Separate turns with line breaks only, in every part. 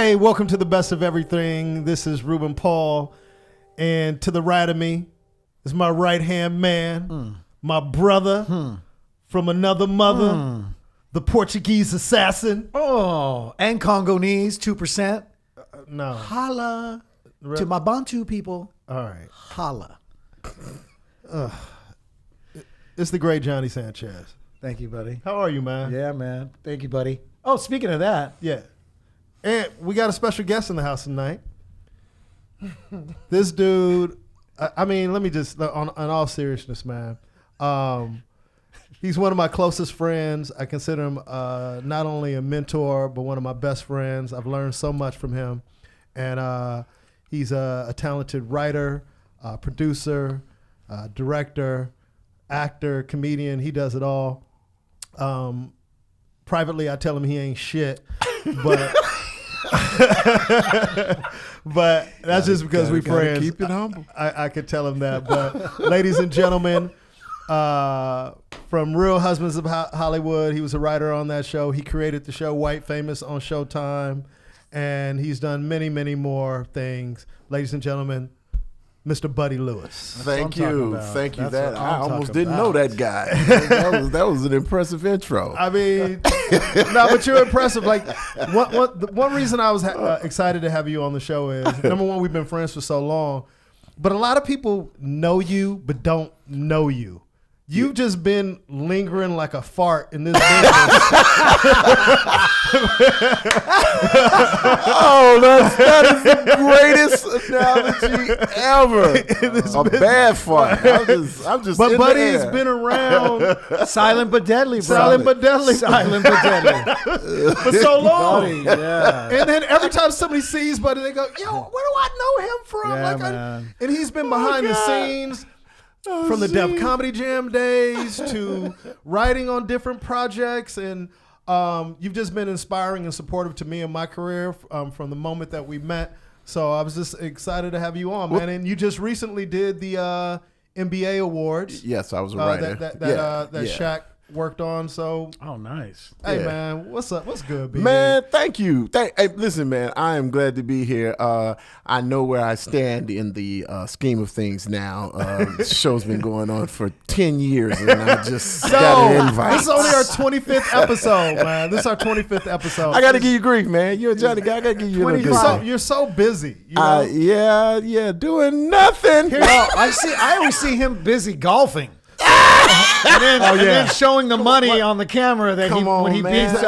Hey, welcome to the Best of Everything. This is Ruben Paul, and to the right of me is my right-hand man, my brother from another mother, the Portuguese assassin.
Oh, and Congolese, 2%.
No.
Holla to my Bantu people.
All right.
Holla.
It's the great Johnny Sanchez.
Thank you, buddy.
How are you, man?
Yeah, man. Thank you, buddy. Oh, speaking of that.
Yeah. And we got a special guest in the house tonight. This dude, I mean, let me just, on all seriousness, man. He's one of my closest friends. I consider him not only a mentor, but one of my best friends. I've learned so much from him. And he's a talented writer, producer, director, actor, comedian. He does it all. Privately, I tell him he ain't shit, but but that's just because we friends.
Keep it humble.
I could tell him that. But ladies and gentlemen, from Real Husbands of Hollywood, he was a writer on that show. He created the show White Famous on Showtime, and he's done many, many more things. Ladies and gentlemen, Mr. Buddy Lewis.
Thank you. Thank you.
That's what
I
I'm
almost
talking
didn't
about.
know that guy. that was an impressive intro.
I mean, no, but you're impressive. Like, one reason I was excited to have you on the show is, number one, we've been friends for so long, but a lot of people know you but don't know you. You've just been lingering like a fart in this business.
Oh, that is the greatest analogy ever. A bad fart. I'm just.
But
in
Buddy's
the air.
been around
Silent but deadly, bro.
silent but deadly
Silent but deadly.
for so long.
Buddy, yeah.
And then every time somebody sees Buddy, they go, yo, where do I know him from?
Yeah, man.
And he's been behind the scenes. From the Def Comedy Jam days to writing on different projects, and you've just been inspiring and supportive to me in my career from the moment that we met. So I was just excited to have you on, man. And you just recently did the NBA awards.
Yes, I was a writer.
That
Yeah.
Shaq worked on. So
Oh, nice.
hey,
Yeah.
man, what's up? What's good, B?
Man, thank you. Hey, listen, man, I am glad to be here. I know where I stand in the scheme of things now. The show's been going on for 10 years, and I just got an invite.
This is only our 25th episode, man. This is our 25th episode.
I got to give you grief, man. You're a Johnny guy. I got to give you a little grief.
You're so busy. You know?
Yeah, doing nothing.
Well, I always see him busy golfing. and then showing the money on the camera that when he
man.
beats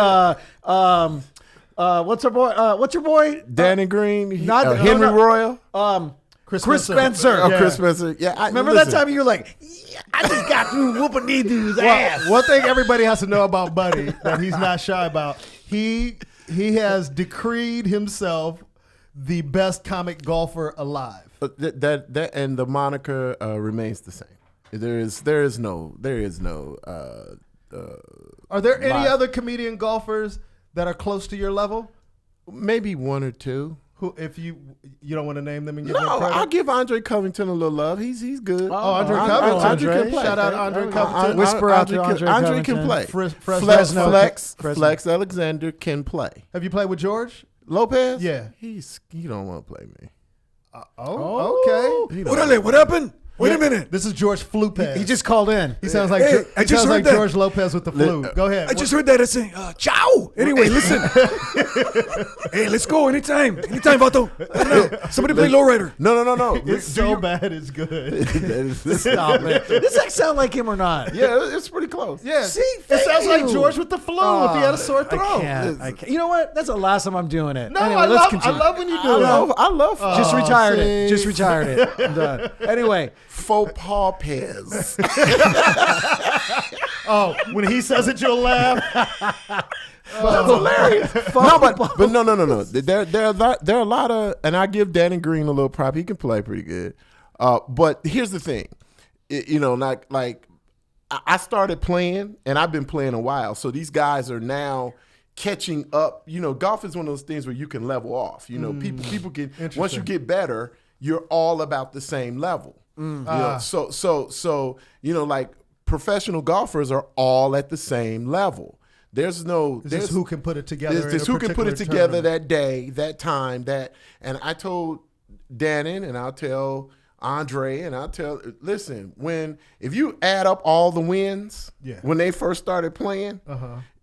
what's your boy?
Danny Green,
Not
Henry Royal.
Chris
Spencer.
Oh,
Yeah.
Chris Spencer. Yeah,
Remember that time you were like, yeah, I just got through whooping these dudes' ass.
One thing everybody has to know about Buddy that he's not shy about, he has decreed himself the best comic golfer alive.
That and the moniker remains the same. There is no.
Are there any
Live.
other comedian golfers that are close to your level?
Maybe one or two.
Who, if you don't want to name them and give
No,
them credit?
I'll give Andre Covington a little love. He's good.
Oh, Andre
I-
Covington.
Andre can play.
Shout out Andre Covington.
Whisper out to Andre
Andre can
Covington.
play.
Fresno.
Flex Alexander can play.
Have you played with George?
Lopez?
Yeah.
He don't want to play me.
Okay.
Orale, what happened? Wait a minute.
This is George Flupez.
He just called in.
He sounds like
Hey, I
he
just
sounds
heard
like
that.
George Lopez with the flu. Go ahead.
I just heard that. It's saying, ciao. Anyway, listen. Hey, let's go anytime. Anytime, Vato. Somebody play lowrider.
No.
It's so bad, it's good.
Stop it. Does that sound like him or not?
Yeah, it's pretty close.
Yeah.
See,
it
thank
sounds like
you.
George with the flu if he had a sore throat.
I can't. You know what? That's the last time I'm doing it.
No,
anyway,
I
let's
love
continue.
when you do it.
I love
Just retired
see.
it. Just retired it. I'm done. Anyway,
faux pas Pez.
Oh, when he says it, you'll laugh.
That's hilarious. No, but no. There are a lot of, and I give Danny Green a little prop. He can play pretty good. But here's the thing, like I started playing, and I've been playing a while. So these guys are now catching up. Golf is one of those things where you can level off. People can, once you get better, you're all about the same level. So like professional golfers are all at the same level. There's no.
It's just who can put it together.
There's just who can put it together that day, that time, and I told Dannon, and I'll tell Andre, and I'll tell. Listen, if you add up all the wins, when they first started playing,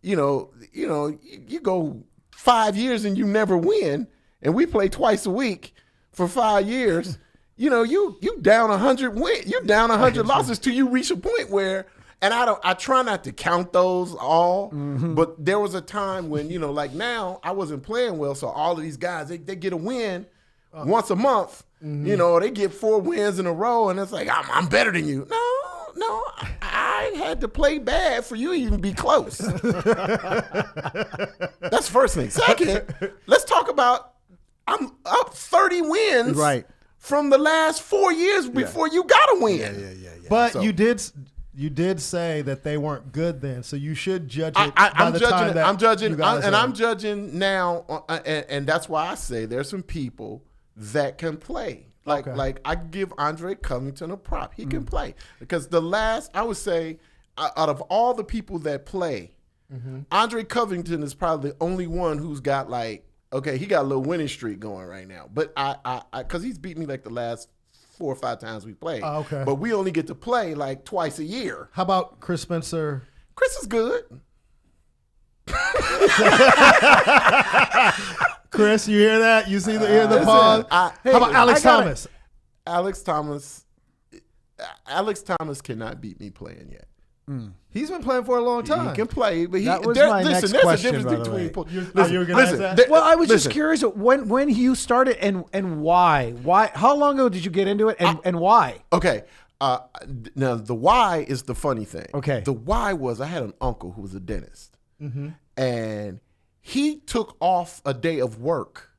you go 5 years and you never win, and we play twice a week for 5 years. You down 100 wins, you down 100 losses till you reach a point where. And I try not to count those all, but there was a time when, like now I wasn't playing well. So all of these guys, they get a win once a month, they get 4 wins in a row. And it's like, I'm better than you. No, I had to play bad for you to even be close. That's the first thing. Second, let's talk about, I'm up 30 wins from the last 4 years before you got a win.
Yeah. But you did say that they weren't good then, so you should judge it I'm judging now,
and that's why I say there's some people that can play. Like I give Andre Covington a prop. He can play because I would say, out of all the people that play, Andre Covington is probably the only one who's got he got a little winning streak going right now. But I because he's beat me like the last 4 or 5 times we played.
Okay.
But we only get to play like twice a year.
How about Chris Spencer?
Chris is good.
Chris, you hear that? You see the pause? How about Alex Thomas?
Alex Thomas cannot beat me playing yet.
He's been playing for a long time.
He can play, but
there's a difference
between.
Well, I was just curious when you started and why. How long ago did you get into it and why?
Okay. Now the why is the funny thing.
Okay.
The why was I had an uncle who was a dentist, and he took off a day of work,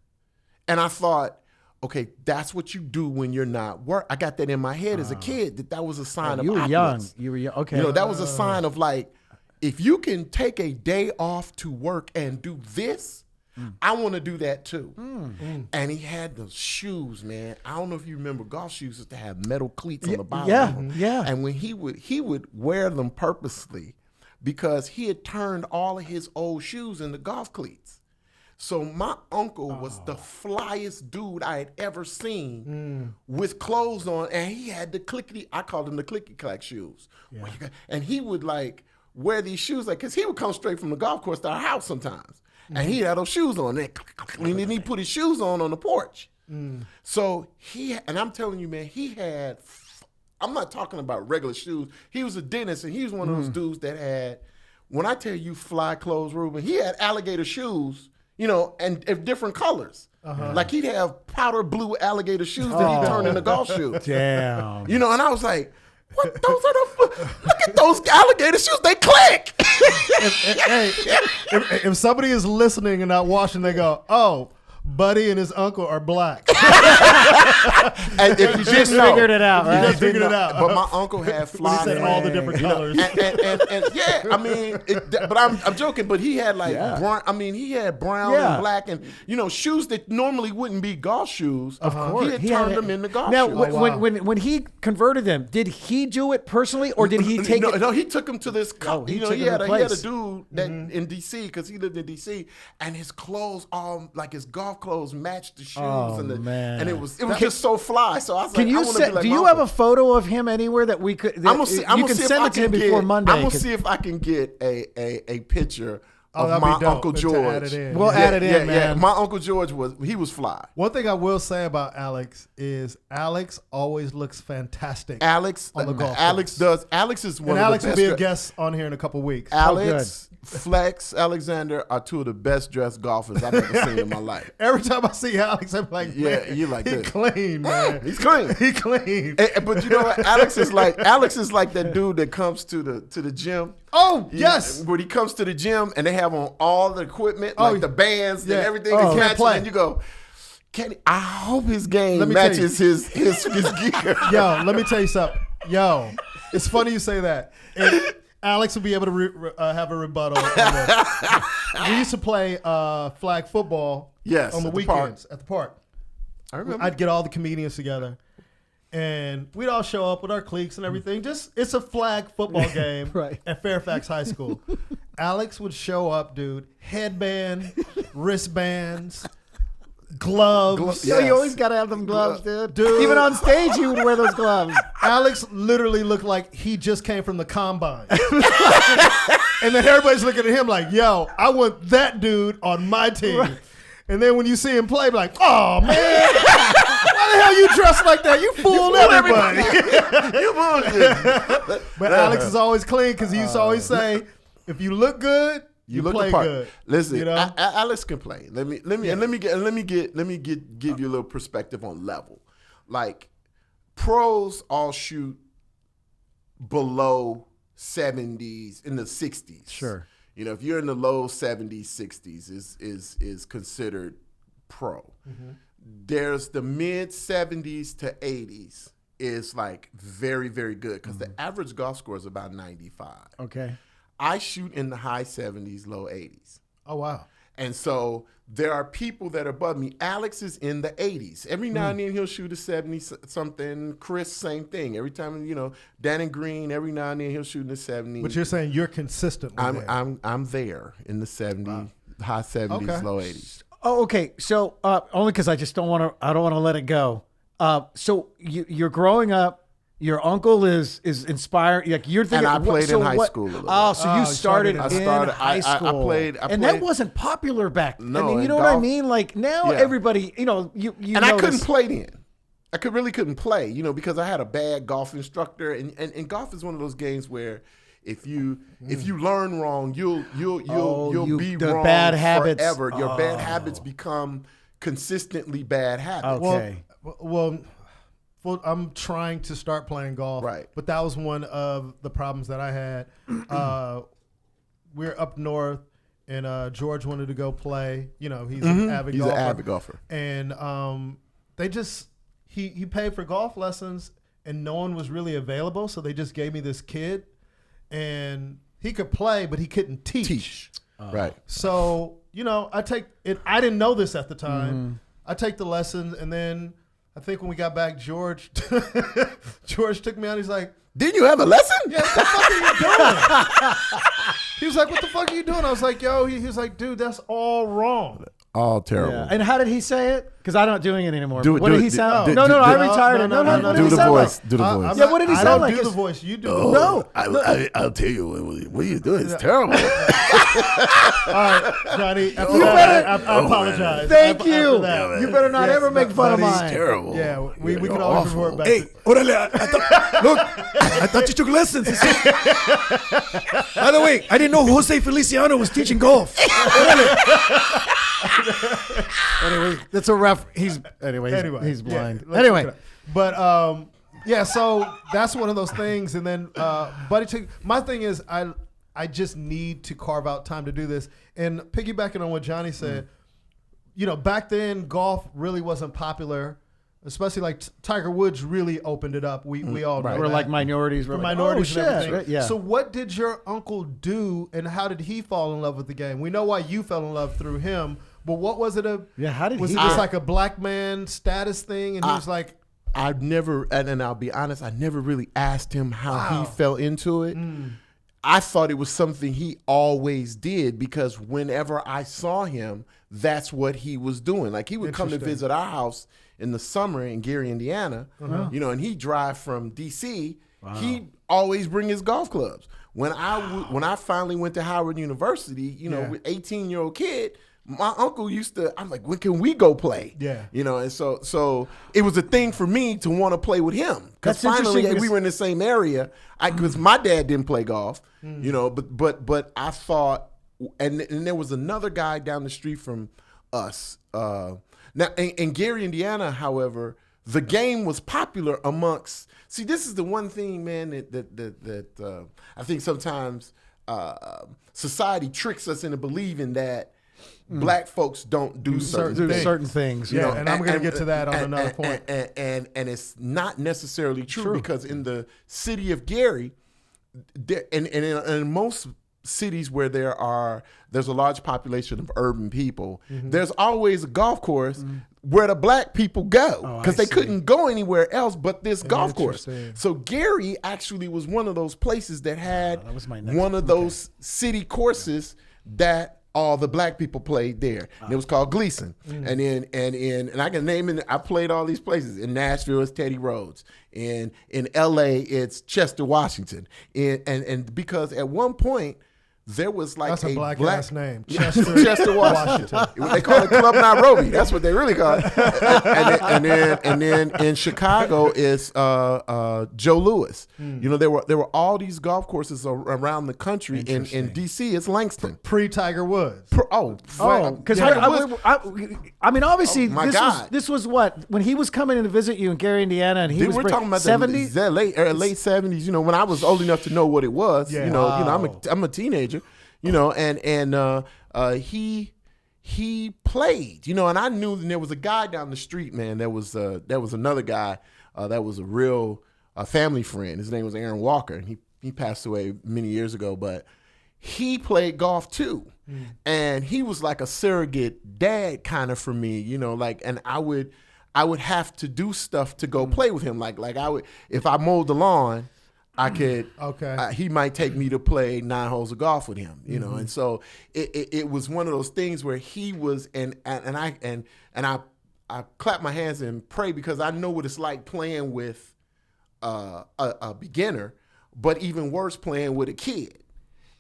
and I thought, okay, that's what you do when you're not work. I got that in my head as a kid that was a sign of opulence.
You were young. Okay.
That was a sign of if you can take a day off to work and do this, I want to do that too. And he had those shoes, man. I don't know if you remember, golf shoes used to have metal cleats on the bottom.
Yeah.
And when he would wear them purposely because he had turned all of his old shoes into golf cleats. So my uncle was the flyest dude I had ever seen with clothes on, and he had I called them the clicky-clack shoes. Yeah. And he would wear these shoes because he would come straight from the golf course to our house sometimes. And he had those shoes on. And then he put his shoes on the porch. So and I'm telling you, man, he had, I'm not talking about regular shoes. He was a dentist, and he was one of those dudes that had, when I tell you fly clothes, Ruben, he had alligator shoes, and different colors. Like he'd have powder blue alligator shoes that he turned into golf shoes.
Damn.
And I was like, what? Those are look at those alligator shoes. They click.
If somebody is listening and not watching, they go, oh, Buddy and his uncle are black.
And if you
just figured it out, right?
You just figured it out.
But my uncle had fly.
He said all the different colors.
And yeah, I mean, but I'm joking. But he had brown. I mean, he had brown and black, and shoes that normally wouldn't be golf shoes. Of course, he had turned them into golf shoes.
Now, when he converted them, did he do it personally, or did he take it?
No, he took them to this. He had a dude that in DC, because he lived in DC, and his clothes his golf clothes matched the shoes, and it was just so fly. So I was
do you have a photo of him anywhere that we could?
I'm gonna see.
You can send it to him before Monday.
I'm gonna see if I can get a picture of my Uncle George.
We'll add it in, man.
Yeah. My Uncle George was fly.
One thing I will say about Alex is Alex always looks fantastic.
Alex
on the golf
Alex
course.
does. Alex is one
and
of
Alex
the best.
will be a guest on here in a couple weeks.
Alex, Flex, Alexander are two of the best dressed golfers I've ever seen in my life.
Every time I see Alex, I'm like, man,
you like
he's clean, man.
He's clean.
He clean.
But you know what? Alex is like that dude that comes to the gym.
Oh, yes.
When he comes to the gym and they have on all the equipment, like the bands and everything is matching, and you go, I hope his game matches his gear.
Yo, let me tell you something. Yo, it's funny you say that. And Alex will be able to have a rebuttal on this. We used to play flag football on the weekends at the park.
I remember.
I'd get all the comedians together. And we'd all show up with our cliques and everything. It's a flag football game at Fairfax High School. Alex would show up, dude. Headband, wristbands, gloves.
So you always got to have them gloves, dude. Even on stage, you would wear those gloves.
Alex literally looked like he just came from the combine. And then everybody's looking at him like, yo, I want that dude on my team. Right. And then when you see him play, like, oh, man, why the hell you dressed like that? You fooled everybody.
You bullshit.
But Alex is always clean because he used to always say, if you look good, you look play good.
Listen,
you know?
Alex can play. Let me give you a little perspective on level. Like, pros all shoot below 70s in the 60s.
Sure.
You know, if you're in the low 70s, 60s is considered pro. Mm-hmm. There's the mid 70s to 80s is like very, very good because the average golf score is about 95.
Okay.
I shoot in the high 70s, low 80s.
Oh, wow.
And so there are people that are above me. Alex is in the 80s. Every now and then he'll shoot a 70-something. Chris, same thing. Every time, you know, Dan Green, every now and then he'll shoot in the 70s.
But you're saying you're consistent with
I'm there in the 70s, high 70s, low 80s.
Oh, okay. So only because I just don't want to let it go. So you're growing up. Your uncle is inspired. Like you're thinking.
And I played in high school a little bit.
Oh, so you started in
I
high school.
played.
That wasn't popular back then.
No,
I mean, you know what I mean? Like now everybody, you know, you
and I couldn't play then. I really couldn't play, you know, because I had a bad golf instructor. And golf is one of those games where if you learn wrong, you'll be wrong
bad habits.
Forever. Your bad habits become consistently bad habits.
Okay.
Well, I'm trying to start playing golf,
right?
But that was one of the problems that I had. We're up north, and George wanted to go play. You know, he's an avid golfer. And they just he paid for golf lessons, and no one was really available, so they just gave me this kid, and he could play, but he couldn't teach.
Right.
So you know, I take it. I didn't know this at the time. I take the lessons, and then. I think when we got back, George took me out. He's like,
"Didn't you have a lesson?
Yeah, what the fuck are you doing?" He was like, "What the fuck are you doing?" I was like, "Yo," he was like, "Dude, that's all wrong."
All terrible.
Yeah. And how did he say it? Because I'm not doing it anymore.
What
did he sound? No, I retired it. No.
Do the voice. Do the voice.
Yeah, what did he sound like?
I don't do the voice. You do.
No.
I'll tell you what you're doing. It's terrible.
All right, Johnny. I apologize.
Thank you. You better not ever make fun of mine.
It's terrible.
Yeah, we can always report back.
Hey, orale, I thought you took lessons. By the way, I didn't know Jose Feliciano was teaching golf.
Anyway, that's a rough. He's blind.
Yeah,
anyway,
but yeah, so that's one of those things. And then Buddy took my thing is I just need to carve out time to do this. And piggybacking on what Johnny said, you know, back then golf really wasn't popular. Especially like Tiger Woods really opened it up. We all know
we're like minorities.
We're minorities and everything.
Right? Yeah.
So what did your uncle do, and how did he fall in love with the game? We know why you fell in love through him, but what was it?
How did
was
he?
It just like a black man status thing, and he was like,
I've never, and I'll be honest, I never really asked him how he fell into it. I thought it was something he always did because whenever I saw him, that's what he was doing. Like he would come to visit our house in the summer in Gary, Indiana, you know, and he'd drive from D.C. He'd always bring his golf clubs. When I finally went to Howard University, you know, with 18-year-old kid, my uncle used to. I'm like, when can we go play?
Yeah,
you know, and so it was a thing for me to want to play with him because finally we were in the same area. Because my dad didn't play golf, you know, but I thought, and there was another guy down the street from us. Now in Gary, Indiana, however, the game was popular amongst. See, this is the one thing, man, that I think sometimes society tricks us into believing that black folks don't do certain things.
You know, and I'm going to get to that on another point.
And it's not necessarily true because in the city of Gary, and in most cities where there's a large population of urban people, there's always a golf course where the black people go
Oh,
because
I
they
see.
couldn't go anywhere else but this golf course.
Interesting.
So Gary actually was one of those places that had
that was my next-
one of those city courses that all the black people played there. And it was called Gleason. And I can name it. I played all these places. In Nashville, it's Teddy Rhodes. In LA, it's Chester Washington. And because at one point, there was like
That's a black ass name.
Chester Washington. They call it Club Nairobi. That's what they really call it. And then in Chicago is Joe Louis. You know, there were all these golf courses around the country. In DC, it's Langston.
Pre-Tiger Woods.
Because I mean, obviously,
Oh, my God.
this was what when he was coming in to visit you in Gary, Indiana, and he was
we're talking about
70s.
the late 70s. You know, when I was old enough to know what it was.
Yeah.
You know,
Wow.
I'm a teenager. You know, and he played. You know, and I knew that there was a guy down the street, man. There was another guy that was a real family friend. His name was Aaron Walker, and he passed away many years ago, but he played golf too. And he was like a surrogate dad kind of for me, you know, like, and I would have to do stuff to go play with him. Like I would, if I mowed the lawn, I could, he might take me to play 9 holes of golf with him, you know? And so it was one of those things where he was, and I clap my hands and pray because I know what it's like playing with a beginner, but even worse, playing with a kid.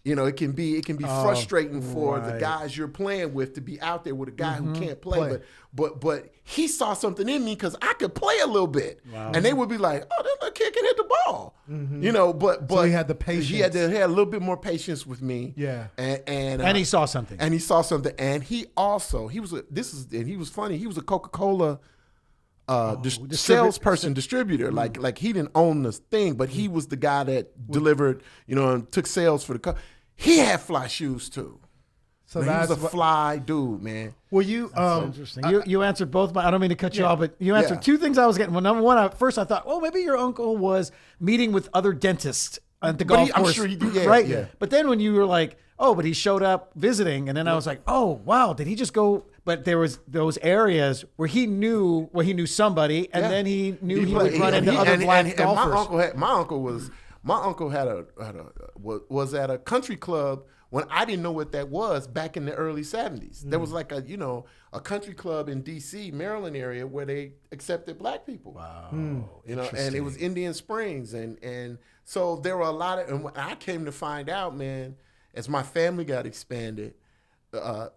You know, it can be frustrating for the guys you're playing with to be out there with a guy who can't play. But he saw something in me because I could play a little bit, and they would be like, "Oh, that little kid can hit the ball," you know. But
So he had the patience.
He had a little bit more patience with me.
Yeah,
and
he saw something.
And he saw something, and he was funny. He was a Coca-Cola salesperson, distributor. Like he didn't own this thing, but he was the guy that delivered, you know, and took sales for the car. He had fly shoes too. So man, he was a fly dude, man.
Well, you
interesting. You answered both. I don't mean to cut you off, but you answered two things I was getting. Well, number one, at first I thought, oh, maybe your uncle was meeting with other dentists at the golf course. I'm sure he did. Right. Yeah. But then when you were like, oh, but he showed up visiting, and then I was like, oh, wow, did he just go? But there was those areas where he knew somebody, and then he knew he would run into other black golfers.
My uncle was at a country club when I didn't know what that was back in the early 70s. There was like a country club in DC, Maryland area where they accepted black people.
Wow.
You know, and it was Indian Springs. And so there were a lot of, and when I came to find out, man, as my family got expanded,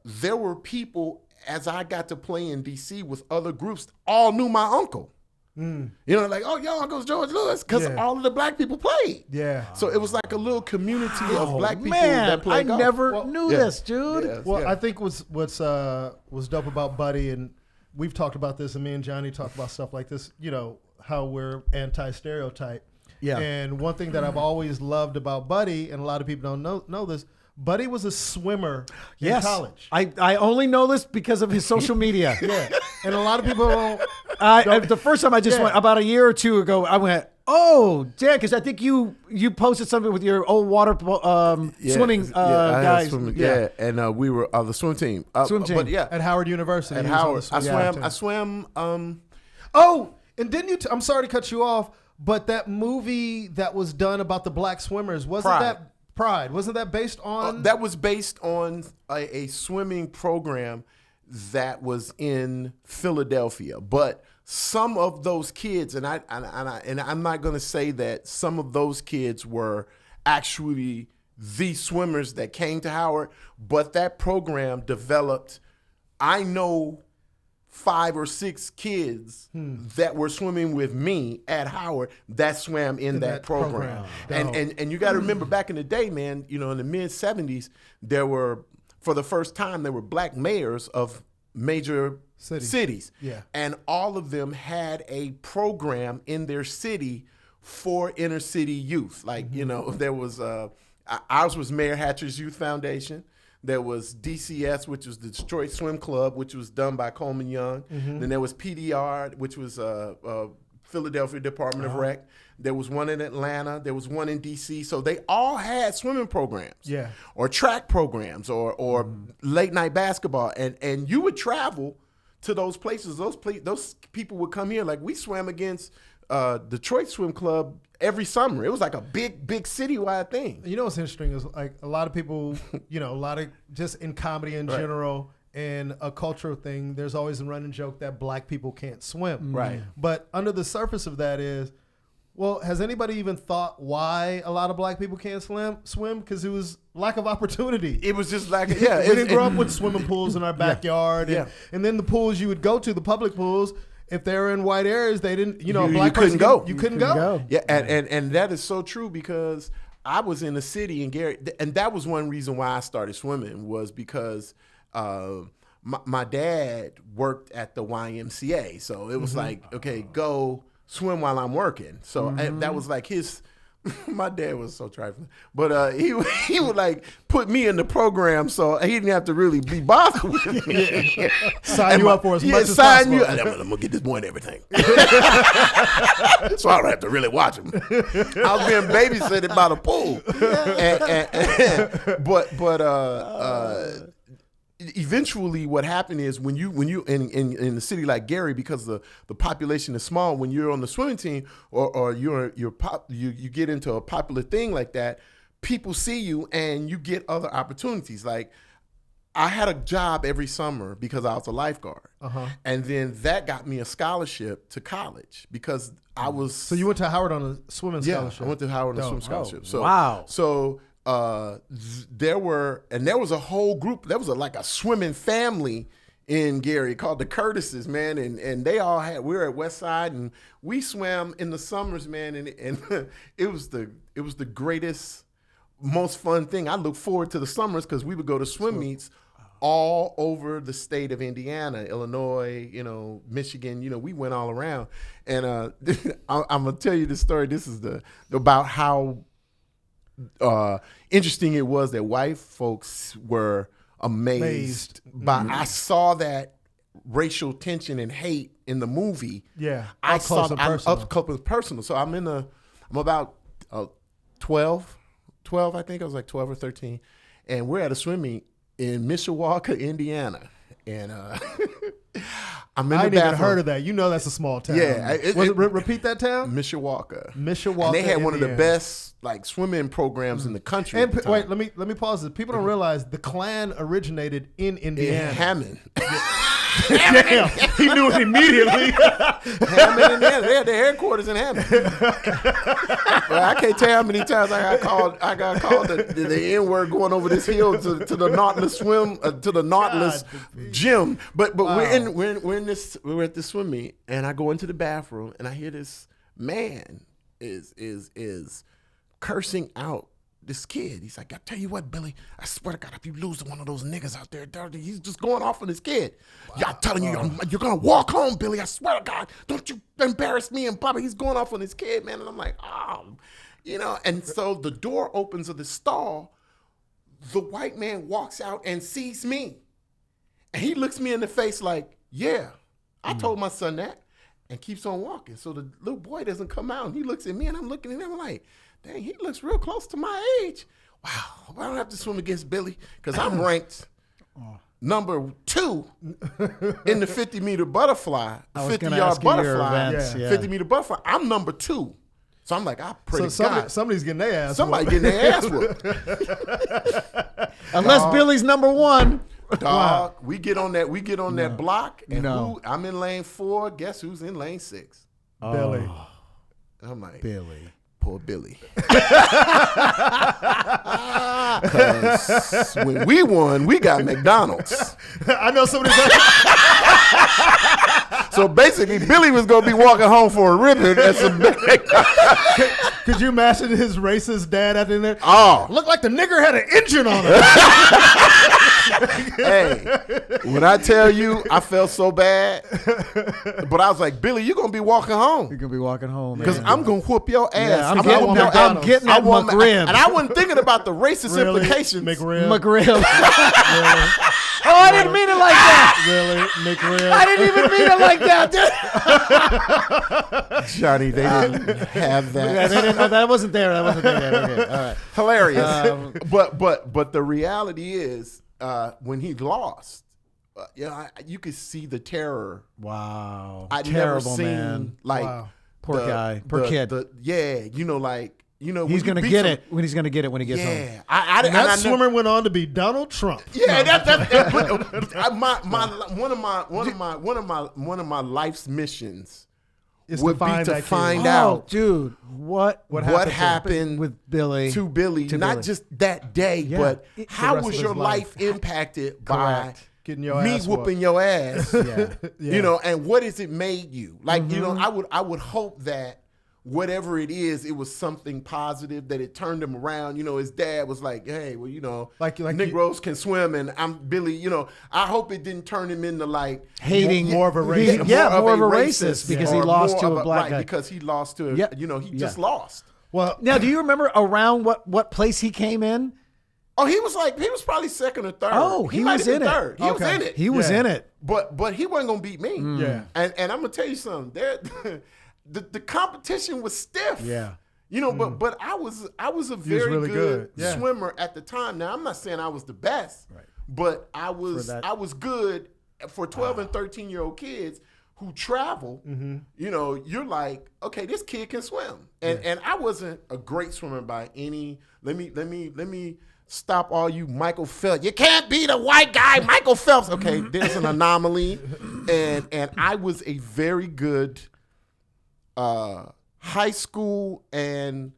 there were people, as I got to play in DC with other groups, all knew my uncle. You know, like, oh, your uncle's George Lewis, because all of the black people played.
Yeah.
So it was like a little community of black people that played golf.
I never knew this, dude.
Yes,
Well, I think what's dope about Buddy, and we've talked about this, and me and Johnny talk about stuff like this, you know, how we're anti-stereotype.
Yeah.
And one thing that I've always loved about Buddy, and a lot of people don't know this, Buddy was a swimmer in college.
I only know this because of his social media.
Yeah. And a lot of people don't.
The first time I just went, about a year or two ago, I went, oh, yeah, because I think you posted something with your old water swimming guys.
And we were the swim team.
Swim team.
But yeah.
At Howard University.
At Howard. I swam.
Oh, and didn't you, I'm sorry to cut you off, but that movie that was done about the black swimmers, wasn't that Pride? Wasn't that based on?
That was based on a swimming program that was in Philadelphia. But some of those kids, and I'm not going to say that some of those kids were actually the swimmers that came to Howard, but that program developed, I know, 5 or 6 kids that were swimming with me at Howard that swam in that program. And you got to remember back in the day, man, you know, in the mid 70s, there were, for the first time, there were black mayors of major cities.
Yeah.
And all of them had a program in their city for inner city youth. Like, you know, there was, ours was Mayor Hatcher's Youth Foundation. There was DCS, which was the Detroit Swim Club, which was done by Coleman Young. Then there was PDR, which was Philadelphia Department of Rec. There was one in Atlanta. There was one in DC. So they all had swimming programs, or track programs, or late night basketball. And you would travel to those places. Those people would come here. Like we swam against Detroit Swim Club every summer. It was like a big citywide thing.
You know what's interesting is like a lot of people, a lot of just in comedy in general and a cultural thing, there's always a running joke that black people can't swim.
Right.
But under the surface of that is, well, has anybody even thought why a lot of black people can't swim? Because it was lack of opportunity.
It was just like,
we didn't grow up with swimming pools in our backyard. And then the pools you would go to, the public pools, if they were in white areas, they didn't, a black person
couldn't go.
You couldn't go.
Yeah, and that is so true because I was in the city in Gary, and that was one reason why I started swimming was because my dad worked at the YMCA. So it was like, okay, go swim while I'm working. So that was like his. My dad was so trifling, but he would like put me in the program, so he didn't have to really be bothered with me.
Sign you up for as much as possible.
I'm gonna get this boy and everything, so I don't have to really watch him. I was being babysitted by the pool, but eventually what happened is when you in a city like Gary, because the population is small, when you're on the swimming team or you get into a popular thing like that, people see you and you get other opportunities. Like I had a job every summer because I was a lifeguard, and then that got me a scholarship to college because I was.
So you went to Howard on a swimming scholarship?
Yeah, I went to Howard on a swimming scholarship. So
wow.
So there was a whole group. There was like a swimming family in Gary called the Curtises, man, and they all we were at West Side and we swam in the summers, man, and it was the greatest, most fun thing. I look forward to the summers because we would go to swim meets all over the state of Indiana, Illinois, Michigan, we went all around. And I'm gonna tell you the story. This is about how interesting it was that white folks were amazed by. I saw that racial tension and hate in the movie.
Yeah,
up close and personal. So I'm about 12, I think. I was like 12 or 13, and we're at a swim meet in Mishawaka, Indiana, and I'm in the bathroom.
I ain't even heard of that. That's a small town.
Yeah.
Repeat that town?
Mishawaka.
And
they had one of the best like swimming programs in the country.
And wait, let me pause this. People don't realize the Klan originated in Indiana.
In Hammond.
Damn, he knew it immediately.
Hammond, Indiana. They had their headquarters in Hammond. Well, I can't tell you how many times I got called the N-word going over this hill to the Nautilus to the Nautilus gym. But wow. we're at this swim meet, and I go into the bathroom, and I hear this man is cursing out this kid. He's like, I tell you what, Billy, I swear to God, if you lose to one of those niggas out there, he's just going off on this kid. Wow. Yeah, I'm telling you, you're going to walk home, Billy. I swear to God, don't you embarrass me and Papa. He's going off on this kid, man. And I'm like, and so the door opens of the stall. The white man walks out and sees me. And he looks me in the face like, yeah, I told my son that, and keeps on walking. So the little boy doesn't come out, and he looks at me, and I'm looking at him like, dang, he looks real close to my age. Wow, I don't have to swim against Billy because I'm ranked number 2 in the 50-meter butterfly, 50-yard butterfly, 50-meter butterfly. I'm number 2. So I'm like, I pray to God.
Somebody's getting their ass
Somebody getting their ass whooped.
Unless Billy's number 1.
Dog, we get on that block, and I'm in lane 4. Guess who's in lane 6?
Billy.
I'm like,
Billy.
Poor Billy. Because when we won, we got McDonald's.
I know somebody.
So basically, Billy was going to be walking home for a ribbon at some
Could you imagine his racist dad out in there?
Oh.
Looked like the nigger had an engine on it.
Hey, when I tell you, I felt so bad. But I was like, Billy, you're going to be walking home.
You're going to be walking home.
Because I'm going to whoop your ass.
Yeah, I'm getting that McRib.
And I wasn't thinking about the racist implications.
McRib.
Oh, I didn't mean it like that.
Really? McRib.
I didn't even mean it like that,
dude. Johnny, they didn't have that.
That wasn't there. Okay. All right.
Hilarious. But the reality is, when he lost, you could see the terror.
Wow.
I'd
Terrible,
never seen
man.
like
Poor guy. Poor kid.
He's
gonna get it when he's gonna get it when he gets home.
Yeah,
And that swimmer went on to be Donald Trump.
Yeah, one of my life's missions would be to find out,
dude, what
happened
with Billy
to Billy, not just that day, but how was your life impacted by
getting your
me
ass
whooping your ass?
Yeah.
And what has it made you? Like, I would hope that whatever it is, it was something positive, that it turned him around. His dad was like, hey, well,
like
Negroes can swim, and I'm Billy. I hope it didn't turn him into like
hating more of a racist.
More of a racist because he lost to a black guy.
Because he lost to, he just lost.
Well,
now, do you remember around what place he came in?
Oh, he was probably second or third.
Oh, he was in it.
Third. He was in it.
He was in it.
But he wasn't gonna beat me.
Yeah.
And I'm gonna tell you something. The competition was stiff.
Yeah.
But I was a very
really good
swimmer at the time. Now I'm not saying I was the best, but I was good for 12 and 13-year-old kids who travel. You're like, okay, this kid can swim, and I wasn't a great swimmer by any. Let me stop all you Michael Phelps. You can't beat a white guy, Michael Phelps. Okay, there's an anomaly, and I was a very good high school and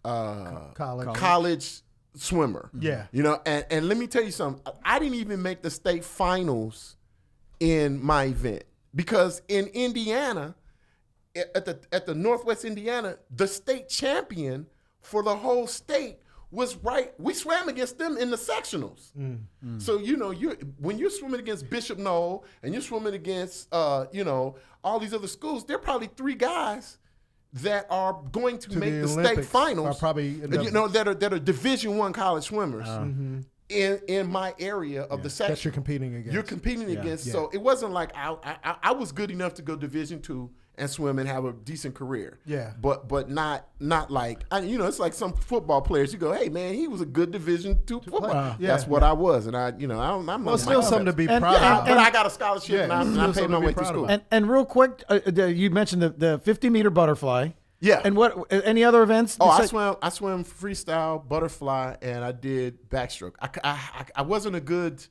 college swimmer.
Yeah.
And let me tell you something. I didn't even make the state finals in my event because in Indiana, at the Northwest Indiana, the state champion for the whole state was we swam against them in the sectionals. So when you're swimming against Bishop Knoll and you're swimming against all these other schools, there are probably 3 guys that are going to make the state finals. That are Division I college swimmers in my area of the section
that you're competing against.
You're competing against. So it wasn't like I was good enough to go Division II and swim and have a decent career.
Yeah.
But not like it's like some football players. You go, hey man, he was a good Division II football. That's what I was, and I'm
still something to be proud of.
But I got a scholarship, and I paid my way through school.
And real quick, you mentioned the 50-meter butterfly.
Yeah.
And what? Any other events?
Oh, I swam freestyle, butterfly, and I did backstroke. I wasn't a good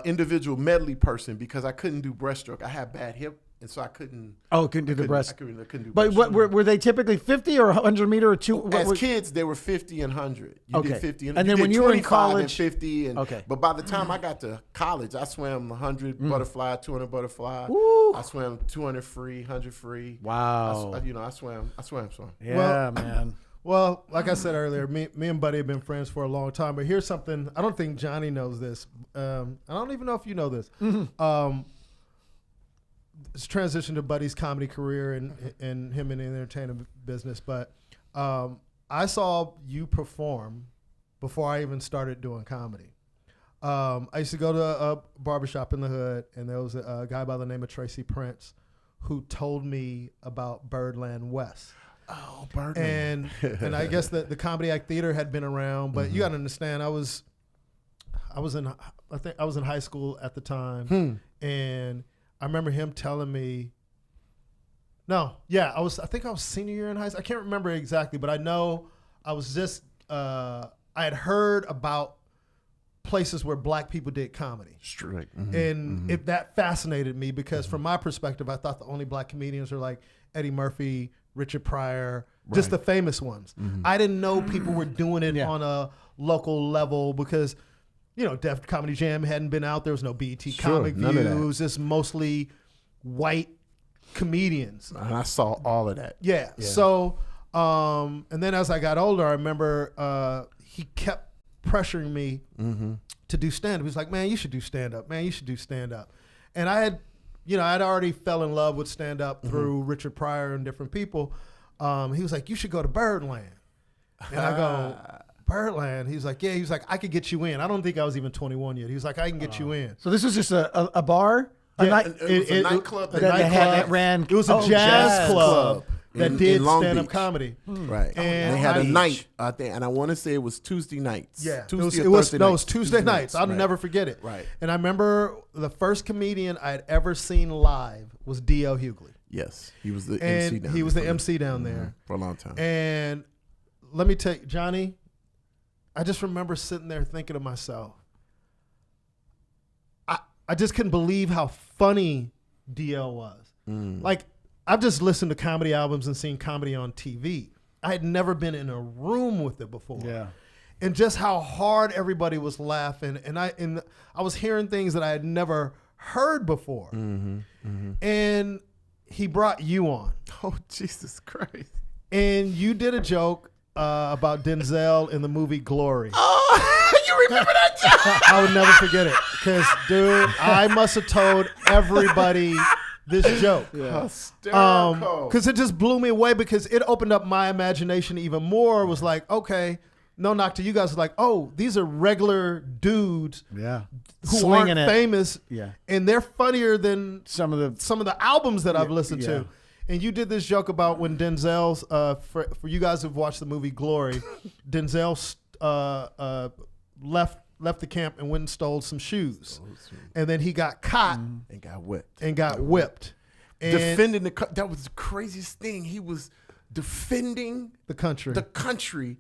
individual medley person because I couldn't do breaststroke. I had bad hip. And so I couldn't. Oh,
couldn't do the breast.
I couldn't do.
But what were they typically 50 or 100 meter or two?
As kids, they were 50 and 100. You did 50
and then when you were in college,
and 50 and But by the time I got to college, I swam 100 butterfly, 200 butterfly. I swam 200 free, 100 free.
Wow.
I swam.
Yeah, man.
Well, like I said earlier, me and Buddy have been friends for a long time. But here's something. I don't think Johnny knows this. I don't even know if you know this. It's transitioned to Buddy's comedy career and him in the entertainment business. But I saw you perform before I even started doing comedy. I used to go to a barbershop in the hood, and there was a guy by the name of Tracy Prince who told me about Birdland West.
Oh, Birdland.
And I guess the Comedy Act Theater had been around, but you got to understand, I was in high school at the time, and I remember him telling me, I think I was senior year in high school. I can't remember exactly, but I know I was just, I had heard about places where black people did comedy.
Straight.
And that fascinated me because from my perspective, I thought the only black comedians were like Eddie Murphy, Richard Pryor, just the famous ones. I didn't know people were doing it on a local level because Def Comedy Jam hadn't been out. There was no BET Comic View. It was just mostly white comedians.
And I saw all of that.
Yeah. So, and then as I got older, I remember he kept pressuring me to do stand-up. He was like, man, you should do stand-up. Man, you should do stand-up. And I had, I'd already fell in love with stand-up through Richard Pryor and different people. He was like, you should go to Birdland. And I go, Birdland? He's like, yeah. He was like, I could get you in. I don't think I was even 21 yet. He was like, I can get you in.
So this was just a bar?
It was a nightclub.
That ran.
It was a jazz club. that did stand-up comedy.
Right.
And
they had a night, I think, and I want to say it was Tuesday nights.
Yeah.
Tuesday
it was Tuesday nights. I'll never forget it.
Right.
And I remember the first comedian I had ever seen live was D.L. Hughley.
Yes. He was the
and
MC down there.
He was the MC down there.
For a long time.
And let me tell you, Johnny, I just remember sitting there thinking to myself, I just couldn't believe how funny DL was. Like, I've just listened to comedy albums and seen comedy on TV. I had never been in a room with it before.
Yeah.
And just how hard everybody was laughing. And I was hearing things that I had never heard before. And he brought you on.
Oh, Jesus Christ.
And you did a joke about Denzel in the movie Glory.
Oh, you remember that joke?
I would never forget it. Because, dude, I must have told everybody this joke. Because it just blew me away because it opened up my imagination even more. It was like, okay, no knock to you guys. Like, oh, these are regular dudes who
Slinging
aren't famous.
Yeah.
And they're funnier than
Some of the
albums that I've listened
yeah.
to. And you did this joke about when Denzel's, for you guys who've watched the movie Glory, Denzel left the camp and went and stole some shoes. And then he got caught
and got whipped.
And
Defending that was the craziest thing. He was defending
the country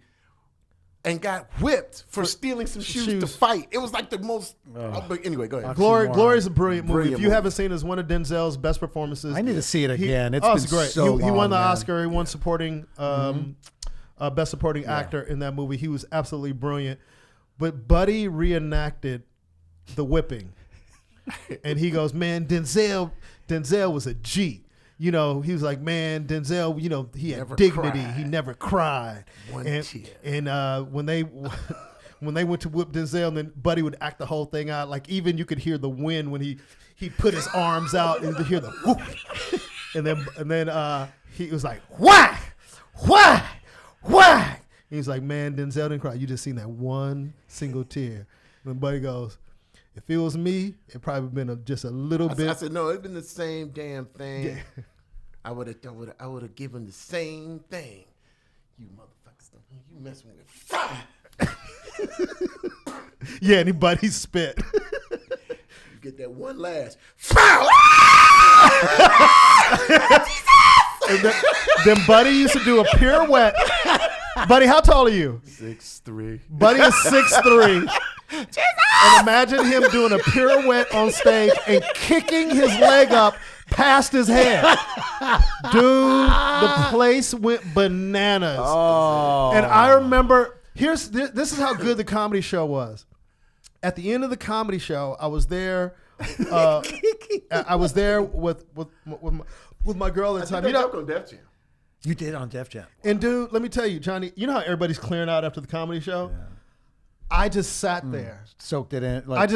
and got whipped for stealing some shoes to fight. It was like the most. But anyway, go ahead.
Glory is a brilliant movie. If you haven't seen it, it's one of Denzel's best performances.
I need to see it again. It's
great.
So
he won the
long,
Oscar. He won supporting, best supporting actor in that movie. He was absolutely brilliant. But Buddy reenacted the whipping, and he goes, "Man, Denzel was a G." You know, he was like, man, Denzel, you know, he had
Never
dignity.
cried.
He never cried.
One tear.
And when they went to whip Denzel, and then Buddy would act the whole thing out. Like, even you could hear the wind when he put his arms out, and you could hear the whoop. And then he was like, why? He was like, man, Denzel didn't cry. You just seen that one single tear. And then Buddy goes, if it was me, it probably been just a little bit.
I said, no, it'd been the same damn thing. Yeah. I would have given the same thing. You motherfuckers, you messing with fire.
Yeah, anybody spit.
You get that one last foul.
And then Buddy used to do a pirouette. Buddy, how tall are you?
6'3".
Buddy is 6'3". And imagine him doing a pirouette on stage and kicking his leg up past his head. Dude, the place went bananas.
Oh.
And I remember, this is how good the comedy show was. At the end of the comedy show, I was there. I was there with my girl at the time.
You know, on Def Jam.
You did on Def Jam.
And dude, let me tell you, Johnny, you know how everybody's clearing out after the comedy show? Yeah. I just sat there.
Soaked it in.
Like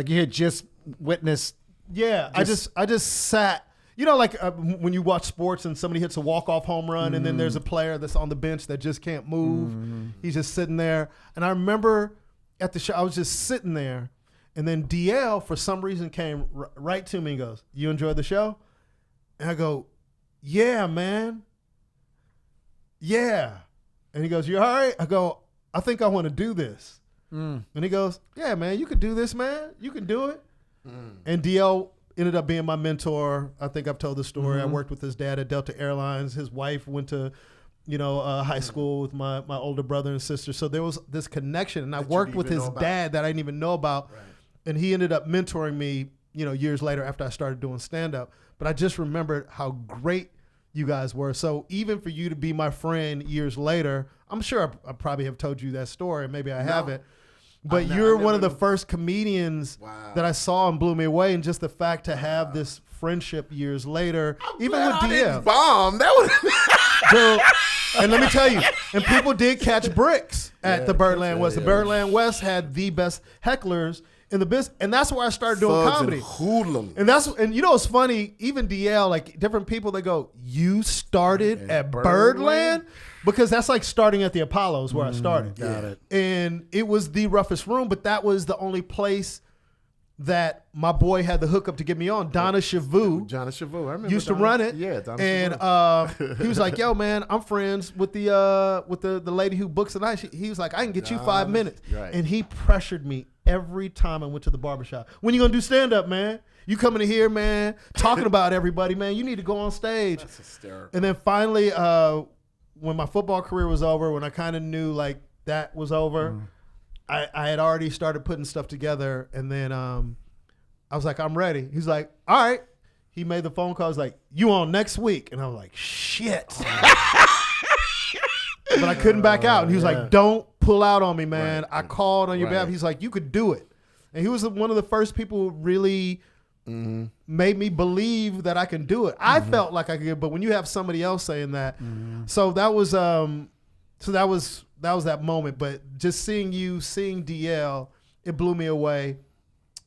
you had just witnessed.
Yeah, I just sat. You know, like when you watch sports and somebody hits a walk-off home run and then there's a player that's on the bench that just can't move. He's just sitting there. And I remember at the show, I was just sitting there. And then DL, for some reason, came right to me and goes, you enjoyed the show? And I go, yeah, man. Yeah. And he goes, you all right? I go, I think I want to do this. And he goes, yeah, man, you could do this, man. You can do it. And DL ended up being my mentor. I think I've told the story. I worked with his dad at Delta Airlines. His wife went to, high school with my older brother and sister. So there was this connection. And I worked with his dad that I didn't even know about. Right. And he ended up mentoring me, years later after I started doing stand-up. But I just remembered how great you guys were. So even for you to be my friend years later, I'm sure I probably have told you that story. Maybe I haven't. But you're one of the first comedians that I saw and blew me away. And just the fact to have this friendship years later, even with DM.
Bomb. That was
Dude, and let me tell you, and people did catch bricks at the Birdland West. The Birdland West had the best hecklers in the business, and that's where I started doing comedy. And it's funny, even DL, like different people, they go, you started at Birdland? Because that's like starting at the Apollo is where I started.
Got it.
And it was the roughest room, but that was the only place that my boy had the hookup to get me on. Donna Chavou.
I remember.
Used to run it.
Yeah, Donna
and he was like, "Yo, man, I'm friends with the lady who books the night." He was like, "I can get you 5 minutes."
Right.
And he pressured me every time I went to the barbershop. "When you gonna do stand up, man? You coming in here, man, talking about everybody, man. You need to go on stage."
That's hysterical.
And then finally, when my football career was over, when I kind of knew like that was over, I had already started putting stuff together. And then I was like, "I'm ready." He's like, "All right." He made the phone call. He's like, "You on next week?" And I was like, "Shit." But I couldn't back out. And he was like, "Don't pull out on me, man. I called on your behalf." He's like, "You could do it." And he was one of the first people who really made me believe that I can do it. I felt like I could, but when you have somebody else saying that, so that was that moment. But just seeing DL, it blew me away.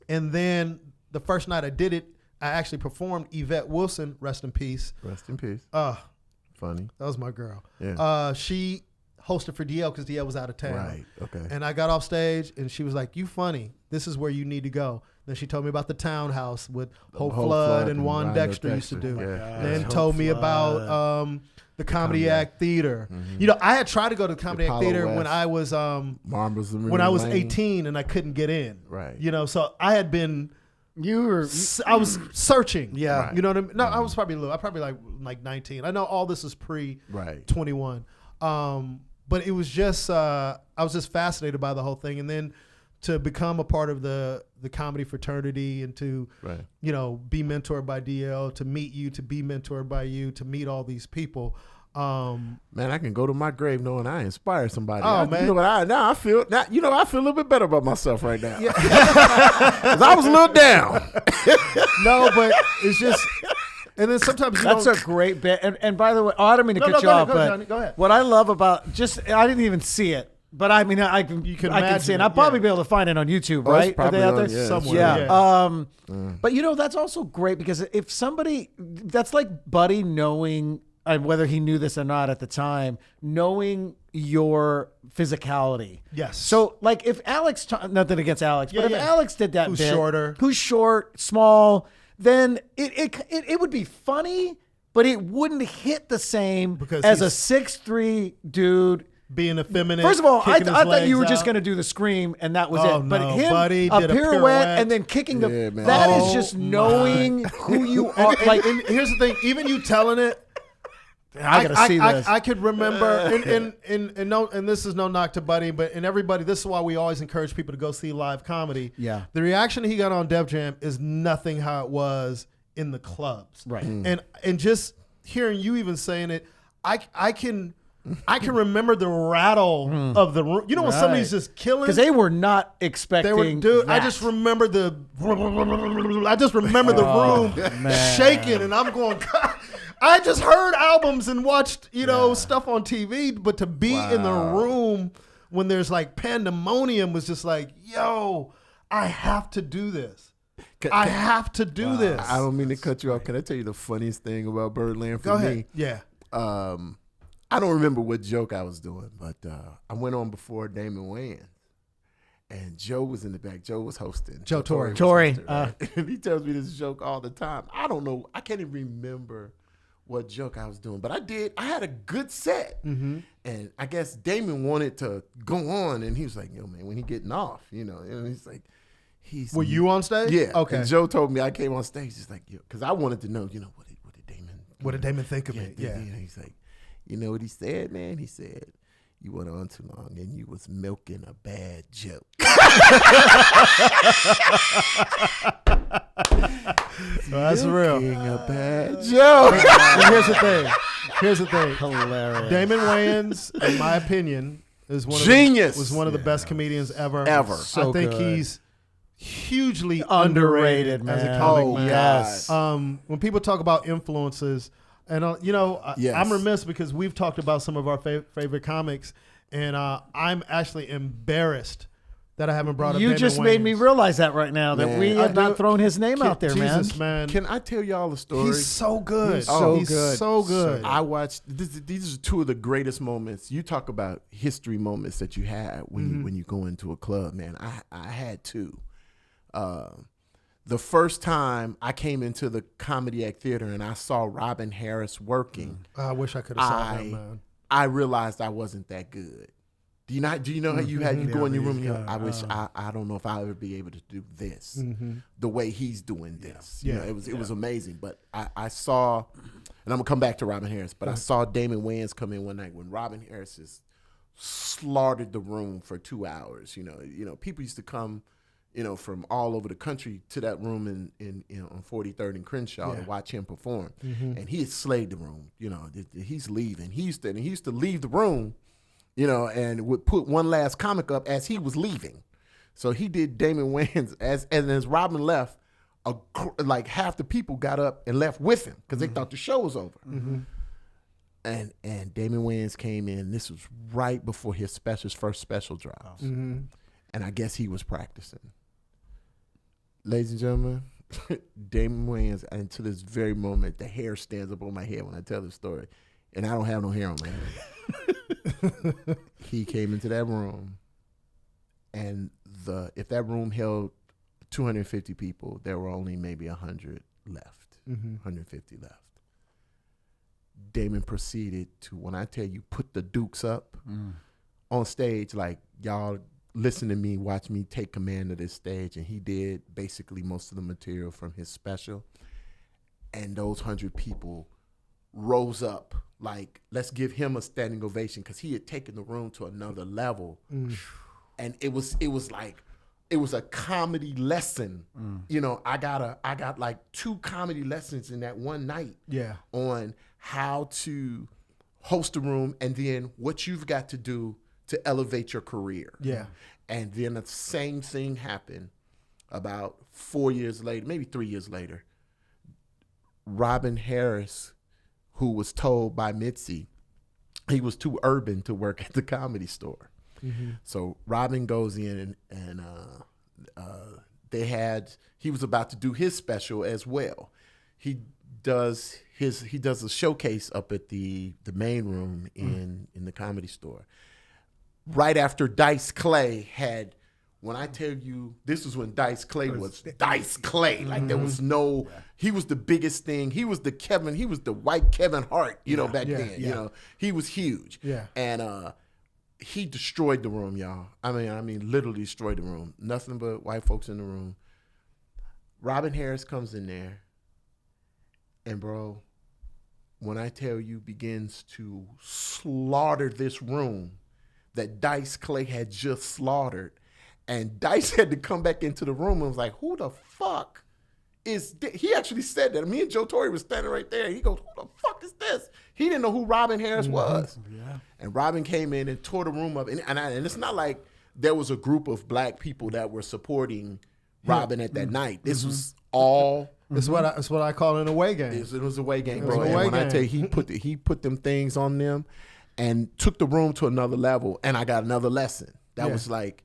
And then the first night I did it, I actually performed Yvette Wilson, rest in peace.
Rest in peace. Funny.
That was my girl.
Yeah.
She hosted for DL because DL was out of town.
Right. Okay.
And I got off stage and she was like, "You funny. This is where you need to go." Then she told me about the Townhouse with Hope Flood and Juan Dexter used to do.
Yeah.
Then told me about the Comedy Act Theater. You know, I had tried to go to the Comedy Act Theater when I was 18 and I couldn't get in.
Right.
You know, so I had been I was searching.
Yeah.
Right.
You know what I mean? No, I was probably little. I probably like 19. I know all this is pre 21. But it was just I was just fascinated by the whole thing. And then to become a part of the comedy fraternity and to you know, be mentored by DL, to meet you, to be mentored by you, to meet all these people.
Man, I can go to my grave knowing I inspired somebody.
Man.
You know what? I feel a little bit better about myself right now. Yeah. 'Cause I was a little down.
No, but it's just, and then sometimes
That's a great bit. And by the way, I don't mean to cut you off, but
go ahead.
what I love about I didn't even see it. But I mean, you can see it. I'll probably be able to find it on YouTube, right? Are they out there?
Somewhere.
Yeah. But you know, that's also great because if somebody, that's like Buddy knowing, whether he knew this or not at the time, knowing your physicality.
Yes.
So like if Alex, nothing against Alex, but if Alex did that
who's short,
small, then it would be funny, but it wouldn't hit the same
because
as a 6'3" dude.
Being effeminate.
First of all, I thought you were
out.
just going to do the scream and that was it. But
no,
him,
Buddy
a
did
pirouette and then kicking that is just knowing who you are.
And here's the thing, even you telling it,
I gotta see this.
I could remember, and this is no knock to Buddy, but everybody, this is why we always encourage people to go see live comedy.
Yeah.
The reaction he got on Def Jam is nothing how it was in the clubs.
Right.
And just hearing you even saying it, I can remember the rattle of the room. You know when somebody's just killing?
Because they were not expecting that.
I just remember the room shaking, and I'm going, God. I just heard albums and watched, stuff on TV, but to be in the room when there's like pandemonium was just like, yo, I have to do this. I have to do this.
I don't mean to cut you off. Can I tell you the funniest thing about Birdland for
Go
me?
ahead. Yeah.
I don't remember what joke I was doing, but I went on before Damon Wayans, and Joe was in the back. Joe was hosting.
Joe Torre.
Right? And he tells me this joke all the time. I don't know. I can't even remember what joke I was doing, but I did. I had a good set, and I guess Damon wanted to go on, and he was like, "Yo, man, when he getting off, and he's like."
Were you on stage?
Yeah.
Okay.
And Joe told me I came on stage. He's like, because I wanted to know, what did Damon?
What did Damon think of me? Yeah.
He's like, you know what he said, man? He said, you went on too long and you was milking a bad joke.
That's real.
Milking a bad joke.
And here's the thing.
hilarious.
Damon Wayans, in my opinion, is one
Genius.
Was one of the best comedians ever.
So
I think
good.
He's hugely
Underrated,
as a
man.
comic
Oh,
man.
yes.
When people talk about influences, and
Yes.
I'm remiss because we've talked about some of our favorite comics, and I'm actually embarrassed that I haven't brought up.
You
Damon
just
Wayans.
made me realize that right now that
Man.
we have
I
not
do-
thrown his name out there,
Jesus, man.
Can I tell y'all a story?
He's so good.
He's so
He's
good.
so good.
I watched. These are two of the greatest moments. You talk about history moments that you had when you go into a club, man. I had two. the first time I came into the Comedy Act Theater and I saw Robin Harris working,
I wish I could have saw him, man.
I realized I wasn't that good. Do you know how you go in your room and you I wish I don't know if I'll ever be able to do this the way he's doing this. You know, it was amazing. But I saw, and I'm gonna come back to Robin Harris, but I saw Damon Wayans come in one night when Robin Harris just slaughtered the room for 2 hours. You know, people used to come, from all over the country to that room in on 43rd and Crenshaw to watch him perform, and he had slayed the room. He's leaving. He used to leave the room, and would put one last comic up as he was leaving. So he did Damon Wayans as Robin left, like half the people got up and left with him because they thought the show was over. And Damon Wayans came in. This was right before his first special drops, and I guess he was practicing. Ladies and gentlemen, Damon Wayans, and to this very moment, the hair stands up on my head when I tell this story, and I don't have no hair on my head. He came into that room, and if that room held 250 people, there were only maybe 100 left, 150 left. Damon proceeded to, when I tell you, put the dukes up on stage, like, y'all listen to me, watch me take command of this stage. And he did basically most of the material from his special. And those 100 people rose up, like, let's give him a standing ovation, because he had taken the room to another level. And it was a comedy lesson. I got like 2 comedy lessons in that one night on how to host a room, and then what you've got to do to elevate your career. And then the same thing happened about 4 years later, maybe 3 years later. Robin Harris, who was told by Mitzi he was too urban to work at the Comedy Store. So Robin goes in and he was about to do his special as well. He does a showcase up at the main room in the Comedy Store. Right after Dice Clay had, when I tell you, this was when Dice Clay was Dice Clay. Like there was no, he was the biggest thing. He was the white Kevin Hart, back then. He was huge. And he destroyed the room, y'all. I mean, literally destroyed the room. Nothing but white folks in the room. Robin Harris comes in there, and bro, when I tell you, begins to slaughter this room that Dice Clay had just slaughtered. And Dice had to come back into the room and was like, who the fuck is this? He actually said that. Me and Joe Torre was standing right there. He goes, who the fuck is this? He didn't know who Robin Harris was. And Robin came in and tore the room up. And it's not like there was a group of black people that were supporting Robin at that night. This was all...
It's what I call an away game.
It was a away game, bro. And when I tell you, he put them things on them and took the room to another level. And I got another lesson. That was like,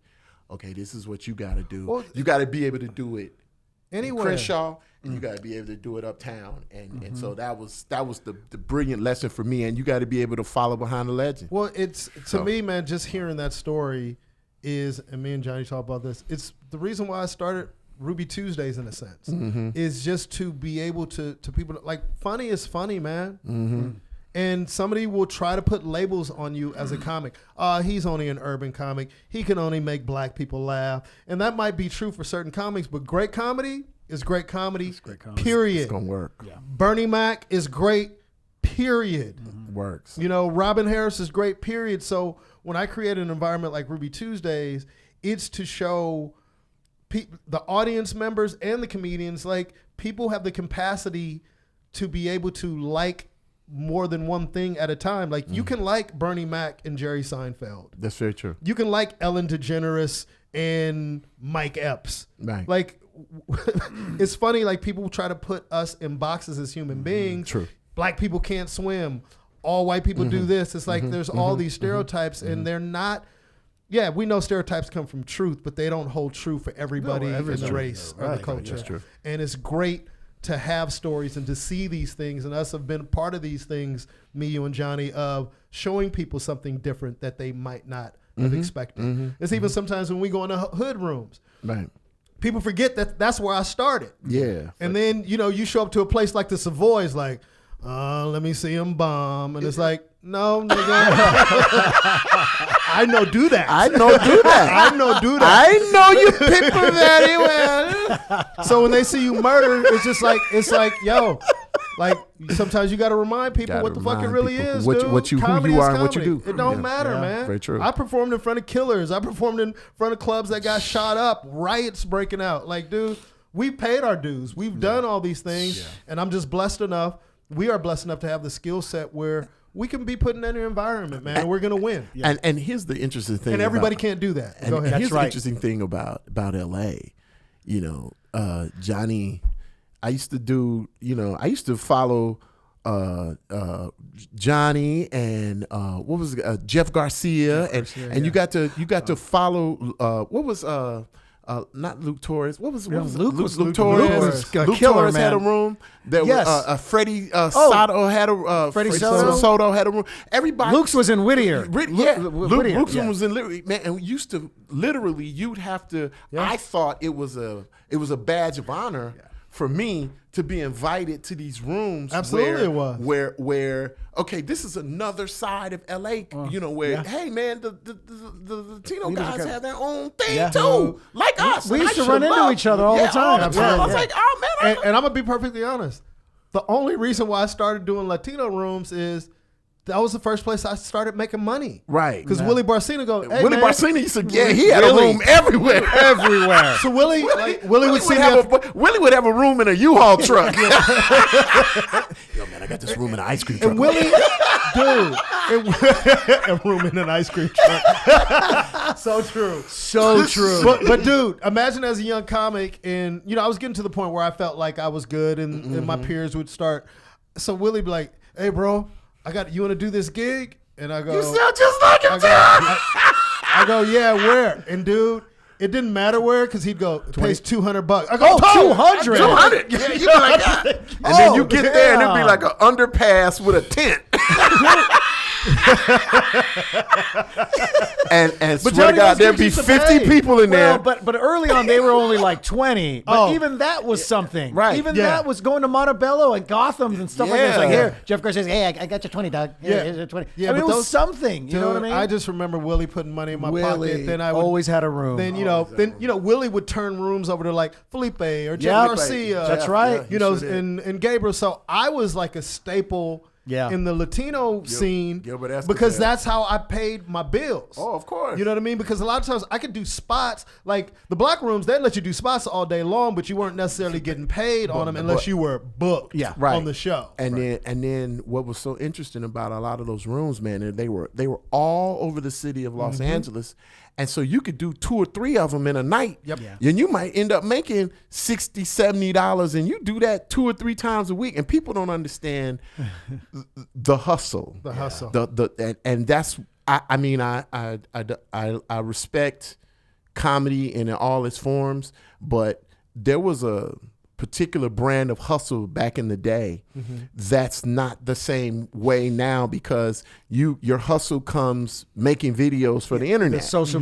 okay, this is what you got to do. Well, you got to be able to do it anywhere in Crenshaw, and you got to be able to do it uptown. And so that was the brilliant lesson for me. And you got to be able to follow behind the legend.
Well, to me, man, just hearing that story is, and me and Johnny talk about this, it's the reason why I started Ruby Tuesdays in a sense, is just to be able to people, like, funny is funny, man. And somebody will try to put labels on you as a comic. He's only an urban comic. He can only make black people laugh. And that might be true for certain comics, but great comedy is great comedy, period.
It's going to work.
Yeah.
Bernie Mac is great, period.
Works.
Robin Harris is great, period. So when I create an environment like Ruby Tuesdays, it's to show the audience members and the comedians, like, people have the capacity to be able to like more than one thing at a time. Like, you can like Bernie Mac and Jerry Seinfeld.
That's very true.
You can like Ellen DeGeneres and Mike Epps.
Right.
Like, it's funny, like, people try to put us in boxes as human beings.
True.
Black people can't swim. All white people do this. It's like there's all these stereotypes, and they're not. Yeah, we know stereotypes come from truth, but they don't hold true for everybody in the race or the culture.
That's true.
And it's great to have stories and to see these things, and us have been part of these things, me, you, and Johnny, of showing people something different that they might not have expected. It's even sometimes when we go into hood rooms.
Right.
people forget that that's where I started.
Yeah.
And then, you show up to a place like the Savoy's like, let me see him bomb. And it's like, no, nigga. I know do that.
I know do that. I know you people very well.
So when they see you murder, it's like, yo, like sometimes you got to remind people what the fuck it really is, dude.
Who you are and what you do.
It don't matter, man.
Very true.
I performed in front of killers. I performed in front of clubs that got shot up, riots breaking out. Like, dude, we paid our dues. We've done all these things, and I'm just blessed enough. We are blessed enough to have the skill set where we can be put in any environment, man, and we're going to win.
Yeah. And here's the interesting thing.
And everybody can't do that.
Go ahead. Here's the interesting thing about L.A. Johnny, I used to follow Johnny and what was it, Jeff Garcia, and you got to follow what was not Luke Torres. What was Luke Torres? Luke Torres had a room. There was Freddie Soto had a
Freddie
Soto had a room. Everybody.
Luke's was in Whittier.
Luke's was in Whittier. Man, and we used to literally, you'd have to. I thought it was a badge of honor for me to be invited to these rooms.
Absolutely, it was.
Where okay, this is another side of LA, hey man, the Latino guys have their own thing too, like us.
We used to run into each other all the time.
I was like, oh man.
And I'm gonna be perfectly honest. The only reason why I started doing Latino rooms is that was the first place I started making money.
Right.
Because Willie Barcina
Barcina used to he had a room everywhere.
Everywhere.
So Willie would see
Willie would have a room in a U-Haul truck. Yo, man, I got this room in an ice cream truck.
And Willie, dude, a room in an ice cream truck. So true.
So true.
But dude, imagine as a young comic, and I was getting to the point where I felt like I was good, and my peers would start. So Willie be like, "Hey, bro, you want to do this gig?" And I go,
"You sound just like him, too."
I go, "Yeah, where?" And dude, it didn't matter where, because he'd go, "It pays $200." I go,
$200.
$200. Yeah, you'd be like that. And then you get there and it'd be like an underpass with a tent. and swear to God, there'd be 50 people in there.
But early on they were only like 20. But even that was something.
Right.
Even that was going to Montebello and Gotham's and stuff like that. It's like, here, Jeff Garcia says, "Hey, I got you 20, dog. Here's your 20. Yeah, it was something. You know what I mean?
I just remember Willie putting money in my pocket. Then I would,
always had a room.
Then Willie would turn rooms over to like Felipe or Jeff Garcia.
That's right.
And Gabriel. So I was like a staple. In the Latino scene, because that's how I paid my bills.
Oh, of course.
You know what I mean? Because a lot of times I could do spots, like the black rooms, they'd let you do spots all day long, but you weren't necessarily getting paid on them unless you were booked on the show.
And then what was so interesting about a lot of those rooms, man, they were all over the city of Los Angeles. And so you could do 2 or 3 of them in a night.
Yep. Yeah.
And you might end up making $60, $70, and you do that 2 or 3 times a week. And people don't understand the hustle.
The hustle.
And that's I respect comedy in all its forms, but there was a particular brand of hustle back in the day that's not the same way now, because your hustle comes making videos for the internet.
The social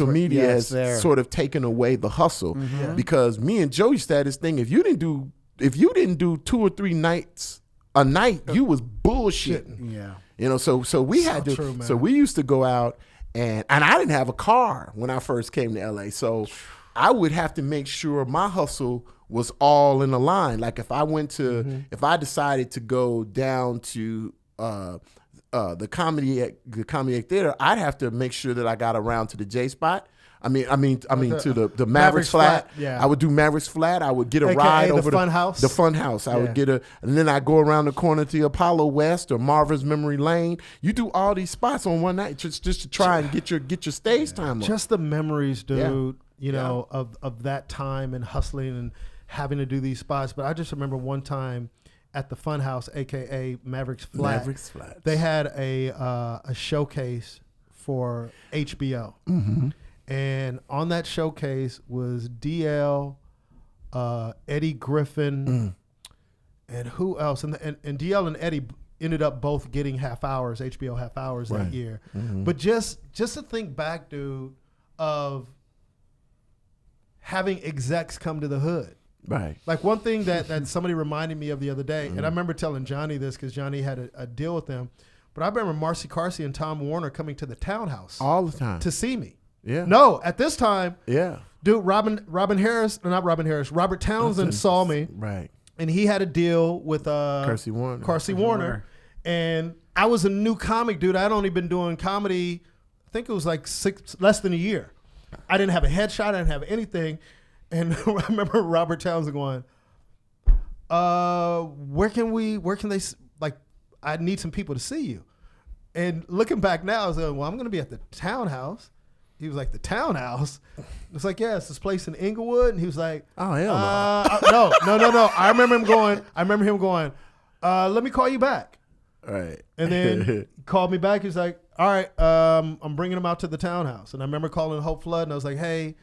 media
has sort of taken away the hustle, because me and Joe used to have this thing: if you didn't do 2 or 3 nights a night, you was bullshitting.
Yeah.
So we had to.
True,
so we used to go out, and I didn't have a car when I first came to LA, so I would have to make sure my hustle was all in the line. Like if I went to, if I decided to go down to the comedy theater, I'd have to make sure that I got around to the J Spot. I mean to the Mavericks Flat.
Yeah.
I would do Mavericks Flat. I would get a
AKA
ride over
the Fun House.
The Fun House. I would get and then I go around the corner to Apollo West or Marvin's Memory Lane. You do all these spots on one night just to try and get your stage time up.
Just the memories, dude. Of that time and hustling and having to do these spots. But I just remember one time at the Fun House, aka Mavericks Flat. They had a showcase for HBO. And on that showcase was DL, Eddie Griffin, and who else? And DL and Eddie ended up both getting HBO half hours that year. But just to think back, dude, of having execs come to the hood.
Right.
Like one thing that somebody reminded me of the other day, and I remember telling Johnny this because Johnny had a deal with them, but I remember Marcy Carsey and Tom Warner coming to the townhouse
all the time
to see me.
Yeah.
No, at this time,
yeah.
Dude, Robert Townsend saw me.
Right.
And he had a deal with
Carsey
Warner. And I was a new comic, dude. I'd only been doing comedy, I think it was like less than a year. I didn't have a headshot. I didn't have anything. And I remember Robert Townsend going, where can they, like, I need some people to see you. And looking back now, I was like, well, I'm going to be at the townhouse. He was like, the townhouse? It's like, yeah, it's this place in Inglewood. And he was like,
oh, hell no.
No. I remember him going, let me call you back.
Right.
And then he called me back. He was like, all right, I'm bringing him out to the townhouse. And I remember calling Hope Flood, and I was like, hey,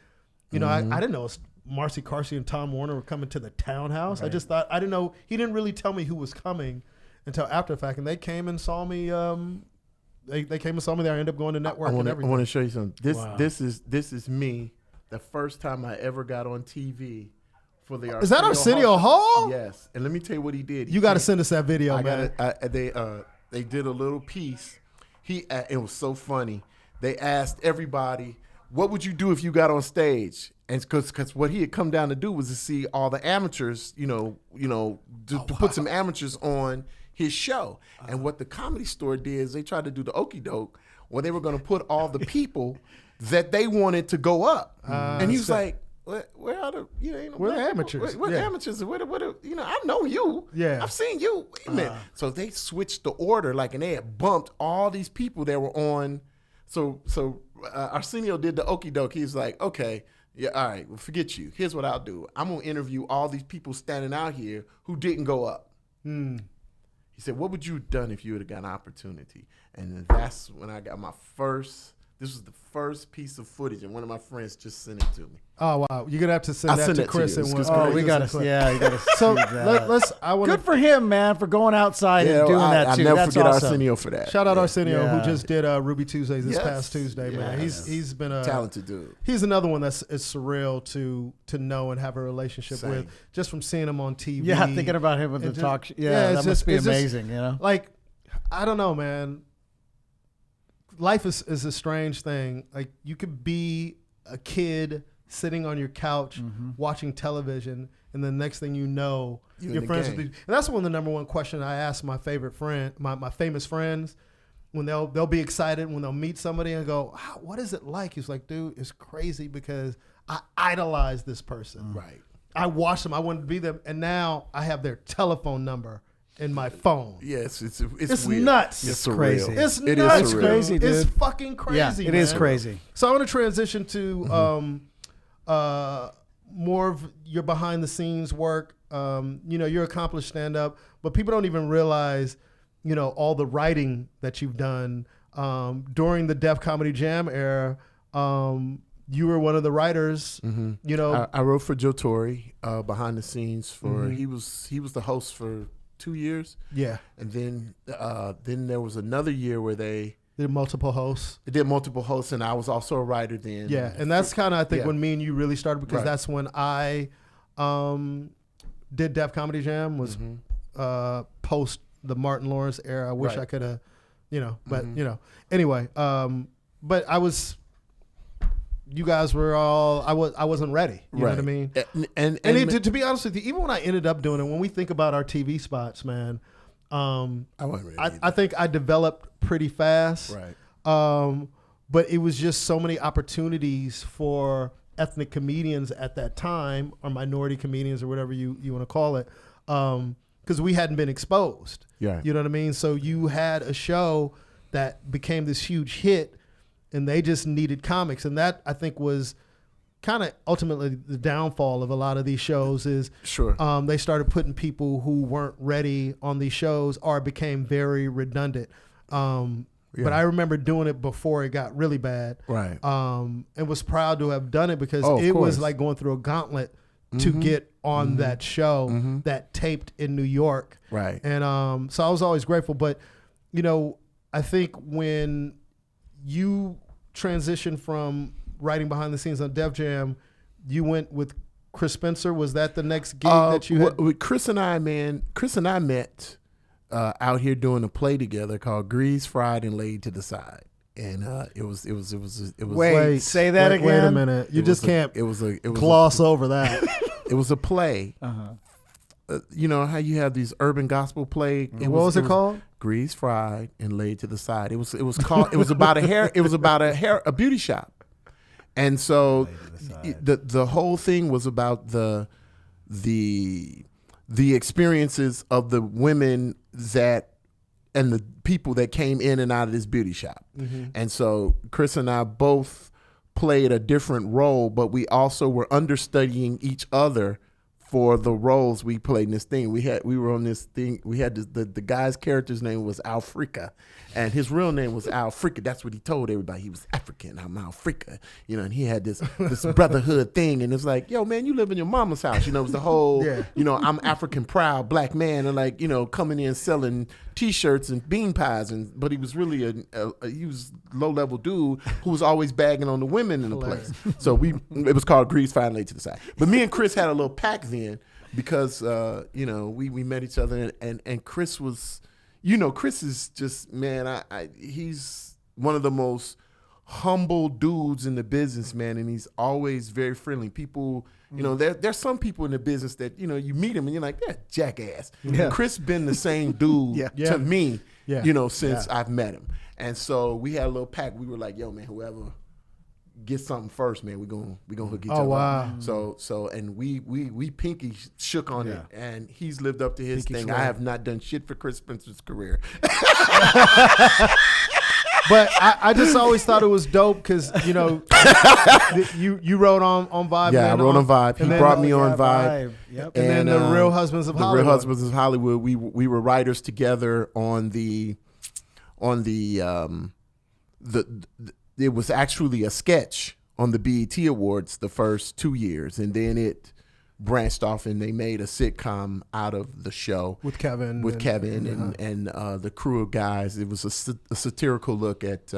you know, I didn't know Marcy Carsey and Tom Warner were coming to the townhouse. Right. I just thought, I didn't know. He didn't really tell me who was coming until after the fact. And they came and saw me. They came and saw me there. I ended up going to network and everything.
I want to show you something. This is me. The first time I ever got on TV for the
Is that Arsenio Hall?
Yes. And let me tell you what he did.
You got to send us that video, man.
They did a little piece. It was so funny. They asked everybody, what would you do if you got on stage? And because what he had come down to do was to see all the amateurs, to put some amateurs on his show. And what the Comedy Store did is they tried to do the okie doke, where they were going to put all the people that they wanted to go up. And he was like, where are the,
we're the amateurs.
We're amateurs. I know you.
Yeah.
I've seen you. Wait a minute. So they switched the order, and they had bumped all these people that were on. So Arsenio did the okie doke. He's like, okay, yeah, all right, well, forget you. Here's what I'll do. I'm going to interview all these people standing out here who didn't go up. He said, what would you have done if you had got an opportunity? And that's when I got my first, this was the first piece of footage, and one of my friends just sent it to me.
Oh, wow. You're going to have to send that to Chris.
You got
to, you got to
so good
for him, man, for going outside and doing that, too.
I'll never
That's
forget
awesome.
Arsenio for that.
Shout out Arsenio, who just did Ruby Tuesdays this past Tuesday, man. He's been a
talented dude.
He's another one that's surreal to know and have a relationship with, just from seeing him on TV.
Yeah, thinking about him with the talk show. Yeah, that must be amazing, Like, I don't know, man. Life is a strange thing. Like, you could be a kid sitting on your couch watching television, and the next thing you know, you're friends with these. And that's one of the number one question I ask my favorite friend, my famous friends, when they'll be excited when they'll meet somebody and go, what is it like? He's like, dude, it's crazy because I idolize this person.
Right.
I watched them. I wanted to be them. And now I have their telephone number in my phone.
Yes, it's
weird. Nuts.
It's
crazy.
It's nuts.
It's crazy, dude.
It's fucking crazy.
Yeah, it is crazy.
So I want to transition to more of your behind the scenes work. You're accomplished stand up, but people don't even realize, all the writing that you've done during the Def Comedy Jam era. You were one of the writers.
I wrote for Joe Torre behind the scenes for he was the host for 2 years.
Yeah,
and then there was another year where they
did multiple hosts.
They did multiple hosts, and I was also a writer then.
Yeah, and that's kind of I think when me and you really started, because that's when I did Def Comedy Jam was post the Martin Lawrence era. I wish I could have, but anyway. But I was. You guys were all. I wasn't ready. You know what I mean? And to be honest with you, even when I ended up doing it, when we think about our TV spots, man,
I wasn't ready.
I think I developed pretty fast.
Right.
But it was just so many opportunities for ethnic comedians at that time, or minority comedians, or whatever you want to call it, because we hadn't been exposed.
Yeah.
You know what I mean? So you had a show that became this huge hit, and they just needed comics. And that, I think, was kind of ultimately the downfall of a lot of these shows is they started putting people who weren't ready on these shows, or it became very redundant. But I remember doing it before it got really bad.
Right.
And was proud to have done it because it was like going through a gauntlet to get on that show that taped in New York.
Right.
And so I was always grateful. But, I think when you transition from writing behind the scenes on Def Jam, you went with Chris Spencer. Was that the next gig that you had?
With Chris and I met out here doing a play together called Greased, Fried, and Laid to the Side. And it was.
Wait, say that again.
Wait a minute. You just can't gloss over that.
It was a play. You know how you have these urban gospel play.
What was it called?
Greased, Fried, and Laid to the Side. It was called. It was about a beauty shop. And so the whole thing was about the experiences of the women and the people that came in and out of this beauty shop. Mm-hmm. And so Chris and I both played a different role, but we also were understudying each other for the roles we played in this thing. We were on this thing. We had the guy's character's name was Alfrika, and his real name was Alfrika. That's what he told everybody. He was African. I'm Alfrika, you know. And he had this brotherhood thing, and it's like, yo, man, you live in your mama's house. You know, it was the whole, you know, I'm African proud black man, and like, you know, coming in selling T-shirts and bean pies, but he was really he was low level dude who was always bagging on the women in the place. So it was called Grease, Fine, Laid to the Side. But me and Chris had a little pact then because you know, we met each other, and Chris was, you know, Chris is just, man, he's one of the most humble dudes in the business, man, and he's always very friendly. People, you know, there's some people in the business that, you know, you meet him and you're like, that jackass. Yeah. Chris been the same dude to me, you know, since I've met him. And so we had a little pact. We were like, yo, man, whoever gets something first, man, we gonna hook each other.
Oh, wow.
So and we pinky shook on it, and he's lived up to his pinky thing. Swear. I have not done shit for Chris Spencer's career.
But I just always thought it was dope because, you know, you wrote on Vibe.
Yeah, I wrote on Vibe. He brought me on Vibe.
Yep. And then the Real Husbands of Hollywood.
The Real Husbands of Hollywood. We were writers together on the it was actually a sketch on the BET Awards the first 2 years, and then it branched off and they made a sitcom out of the show
with Kevin
and the crew of guys. It was a satirical look at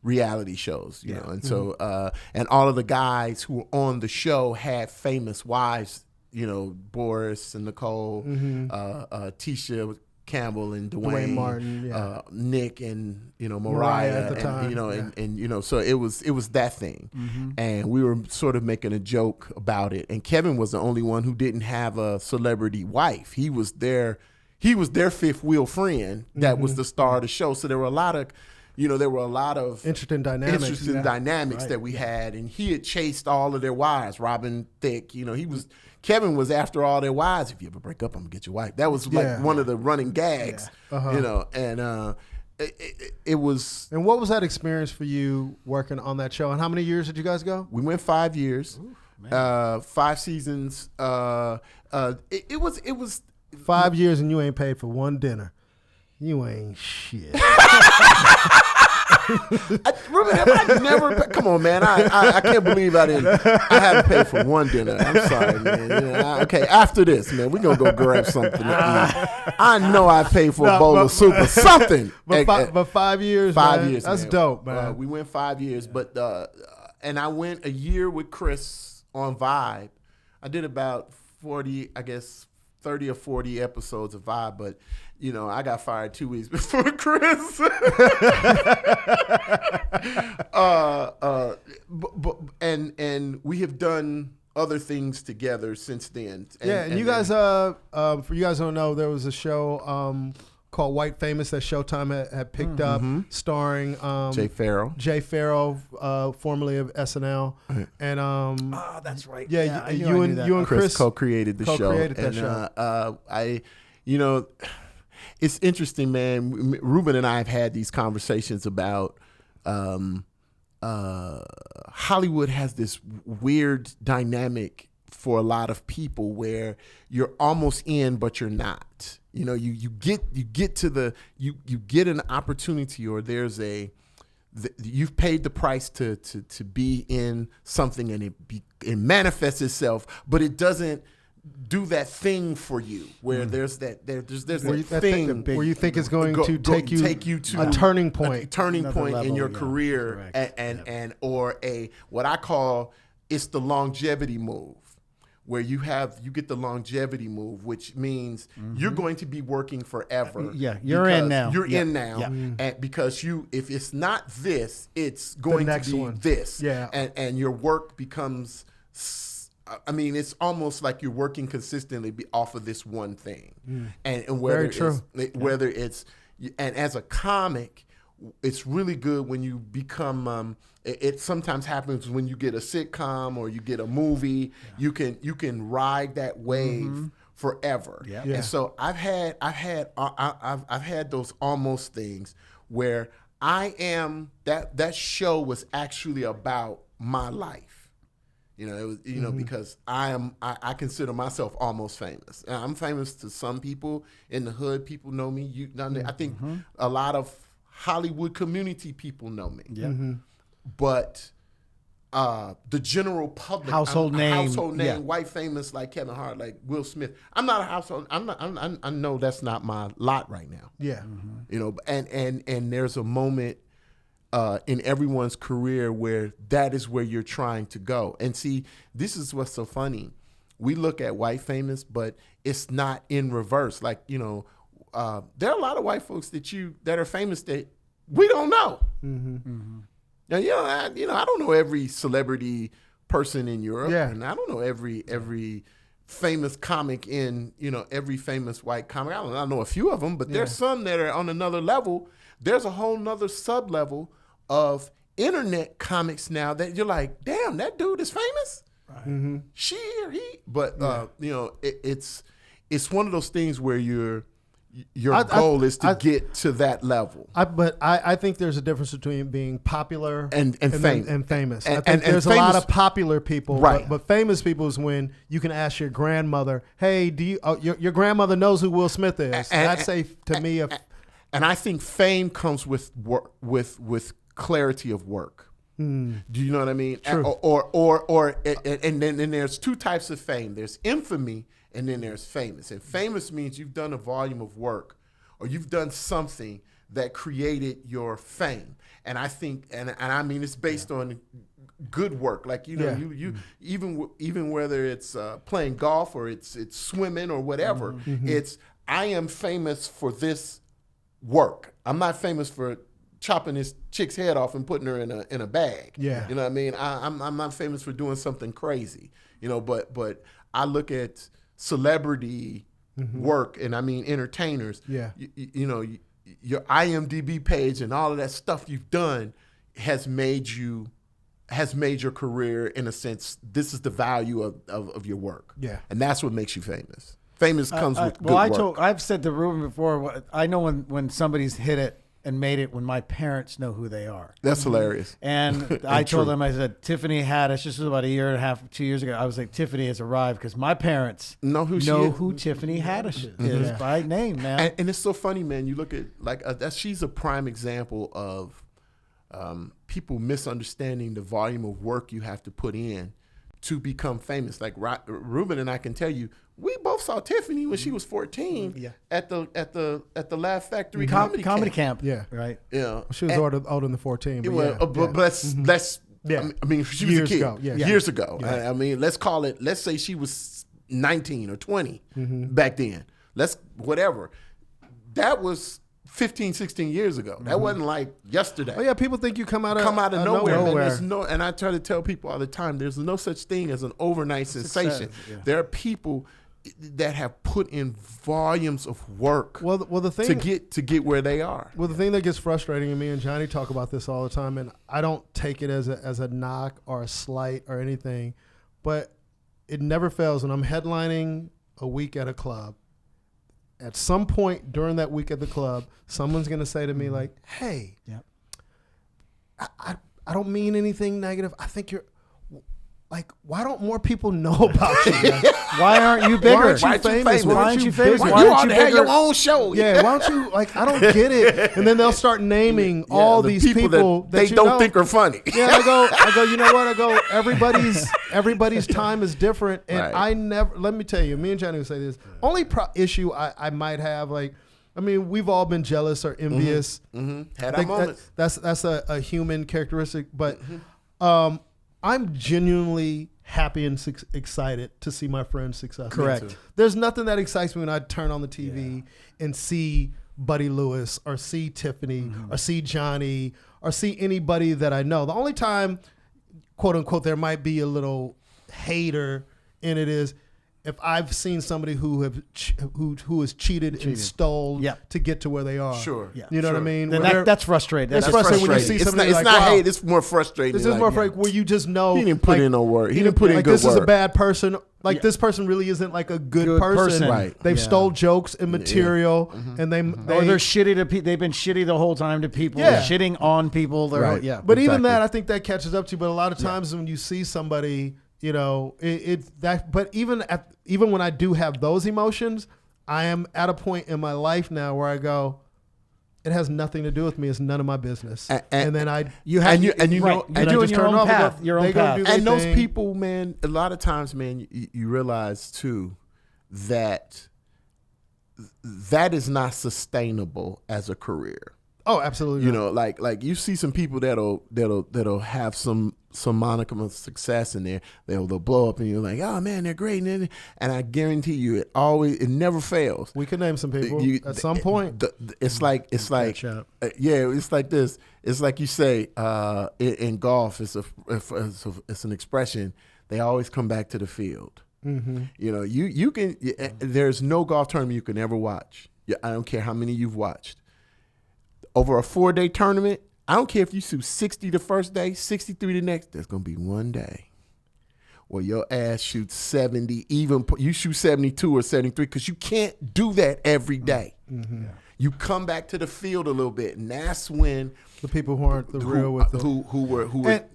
reality shows, you know, and so and all of the guys who were on the show had famous wives, you know, Boris and Nicole, Tisha Campbell and Dwayne Martin, Nick and, you know, Mariah
at the time,
you know, and you know, so it was that thing, and we were sort of making a joke about it. And Kevin was the only one who didn't have a celebrity wife. He was their fifth wheel friend that was the star of the show. So there were a lot of interesting dynamics that we had, and he had chased all of their wives. Robin Thicke, you know, Kevin was after all their wives. If you ever break up, I'm gonna get your wife. That was like one of the running gags, you know. And it was.
And what was that experience for you working on that show? And how many years did you guys go?
We went 5 years, 5 seasons. It was
5 years, and you ain't paid for one dinner. You ain't shit.
Ruben, have I never? Come on, man! I can't believe I haven't paid for one dinner. I'm sorry, man. You know, okay, after this, man, we're gonna go grab something to eat. I know I paid for a bowl of soup or something.
But 5 years,
5 years.
That's
man.
dope, man.
We went 5 years, but and I went a year with Chris on Vibe. I did about 40, I guess 30 or 40 episodes of Vibe, but you know, I got fired 2 weeks before Chris. And we have done other things together since then.
And you guys, for you guys who don't know, there was a show called White Famous that Showtime had picked up, starring
Jay Farrell,
formerly of SNL, and
that's right.
Yeah, you and Chris
co-created the show.
Co-created that show.
You know, it's interesting, man. Ruben and I have had these conversations about Hollywood has this weird dynamic for a lot of people where you're almost in, but you're not. You know, you get an opportunity, or you've paid the price to be in something, and it manifests itself, but it doesn't do that thing for you where there's that thing
where you think is going to take you to a turning point
in your career.
Correct.
and or what I call it's the longevity move, where you get the longevity move, which means you're going to be working forever.
You're in now.
You're in now, and because if it's not this, it's going to be this. Yeah, and your work becomes. I mean, it's almost like you're working consistently off of this one thing, and whether it's and as a comic, it's really good when you become. It sometimes happens when you get a sitcom or you get a movie. You can ride that wave forever. Yeah. And so I've had those almost things where I am that show was actually about my life. You know, it was, you know, because I consider myself almost famous. I'm famous to some people in the hood. People know me. I think a lot of Hollywood community people know me. Yeah. But the general public,
household name,
white famous like Kevin Hart, like Will Smith. I'm not a household. I know that's not my lot right now. Yeah. You know, and there's a moment in everyone's career where that is where you're trying to go. And see, this is what's so funny. We look at white famous, but it's not in reverse. Like, you know, there are a lot of white folks that are famous that we don't know. Now, I don't know every celebrity person in Europe, and I don't know every famous comic in, every famous white comic. I know a few of them, but there's some that are on another level. There's a whole nother sub-level of internet comics now that you're like, damn, that dude is famous? Right. She or he? But, it's one of those things where your goal is to get to that level.
But I think there's a difference between being popular and famous. I think there's a lot of popular people, right? But famous people is when you can ask your grandmother, "Hey, do you? Your grandmother knows who Will Smith is?" That's to me.
And I think fame comes with work, with clarity of work. Do you know what I mean?
True.
And then there's two types of fame. There's infamy. And then there's famous. And famous means you've done a volume of work or you've done something that created your fame. And I think, and I mean, it's based on good work. Like, you even whether it's playing golf or it's swimming or whatever, it's, I am famous for this work. I'm not famous for chopping this chick's head off and putting her in a bag. Yeah. You know what I mean? I'm not famous for doing something crazy, but I look at celebrity work, and I mean entertainers. Yeah, your IMDb page and all of that stuff you've done has made your career, in a sense. This is the value of your work. Yeah, and that's what makes you famous. Famous comes with good work.
I've said to Ruben before, I know when somebody's hit it and made it when my parents know who they are.
That's hilarious.
And I told them, I said, Tiffany Haddish, this was about a year and a half, 2 years ago. I was like, Tiffany has arrived because my parents know who Tiffany Haddish is by name, man.
And it's so funny, man. You look at, she's a prime example of people misunderstanding the volume of work you have to put in to become famous. Like Ruben and I can tell you, we both saw Tiffany when she was 14 at the Laugh Factory comedy camp.
Yeah,
right. Yeah,
she was older than 14.
But let's. Yeah. I mean, she was years a kid ago. Years ago. Yeah. I mean, let's say she was 19 or 20 back then. Whatever. That was 15, 16 years ago. That wasn't like yesterday.
Oh yeah, people think you come out of
nowhere. Man, and I try to tell people all the time, there's no such thing as an overnight sensation. Yeah. There are people that have put in volumes of work the thing, to get where they are.
Well, the thing that gets frustrating, and me and Johnny talk about this all the time, and I don't take it as a knock or a slight or anything, but it never fails when I'm headlining a week at a club. At some point during that week at the club, someone's going to say to me like, "Hey, I don't mean anything negative. I think you're like, why don't more people know about you?
Why aren't you bigger?
Why aren't you famous? Why aren't you famous?
Why aren't you have your own show?
Yeah, why don't you, I don't get it." And then they'll start naming all these people that
they don't think are funny.
Yeah, I go, you know what? I go, everybody's time is different. And I never, let me tell you, me and Johnny would say this, only issue I might have, we've all been jealous or envious.
Had our moments.
That's a human characteristic, but I'm genuinely happy and excited to see my friends successful.
Correct.
There's nothing that excites me when I turn on the TV and see Buddy Lewis or see Tiffany or see Johnny or see anybody that I know. The only time, quote unquote, there might be a little hater in it is if I've seen somebody who has cheated and stole to get to where they are.
Sure.
Yeah. You know what I mean?
That's frustrating.
It's frustrating when you see somebody
it's
like,
not
wow,
hate. It's more frustrating.
This is more frustrating where you just know
he didn't put in no work. He didn't put in
like
good
this
work.
is a bad person. Like this person really isn't like a good person.
Right.
They've stole jokes and material, and they're
shitty to people. They've been shitty the whole time to people.
Yeah.
Shitting on people.
Right.
Yeah.
But even that, I think that catches up to you. But a lot of times when you see somebody, you know, But even when I do have those emotions, I am at a point in my life now where I go, it has nothing to do with me. It's none of my business. And then
you're doing your own path. Your own path.
And those people, man, a lot of times, man, you realize too that is not sustainable as a career.
Oh, absolutely.
You know, like you see some people that'll have some monicum of success in there. They'll blow up, and you're like, oh man, they're great. And I guarantee you, it never fails.
We could name some people at some point.
It's like it's like this. It's like you say in golf. It's an expression. They always come back to the field. Mm-hmm. You know, you can. There's no golf tournament you can ever watch. I don't care how many you've watched. Over a 4-day tournament, I don't care if you shoot 60 the first day, 63 the next, there's going to be one day where your ass shoots 70, even you shoot 72 or 73, because you can't do that every day. Mm-hmm. Yeah. You come back to the field a little bit, and that's when
the people who aren't the real with it.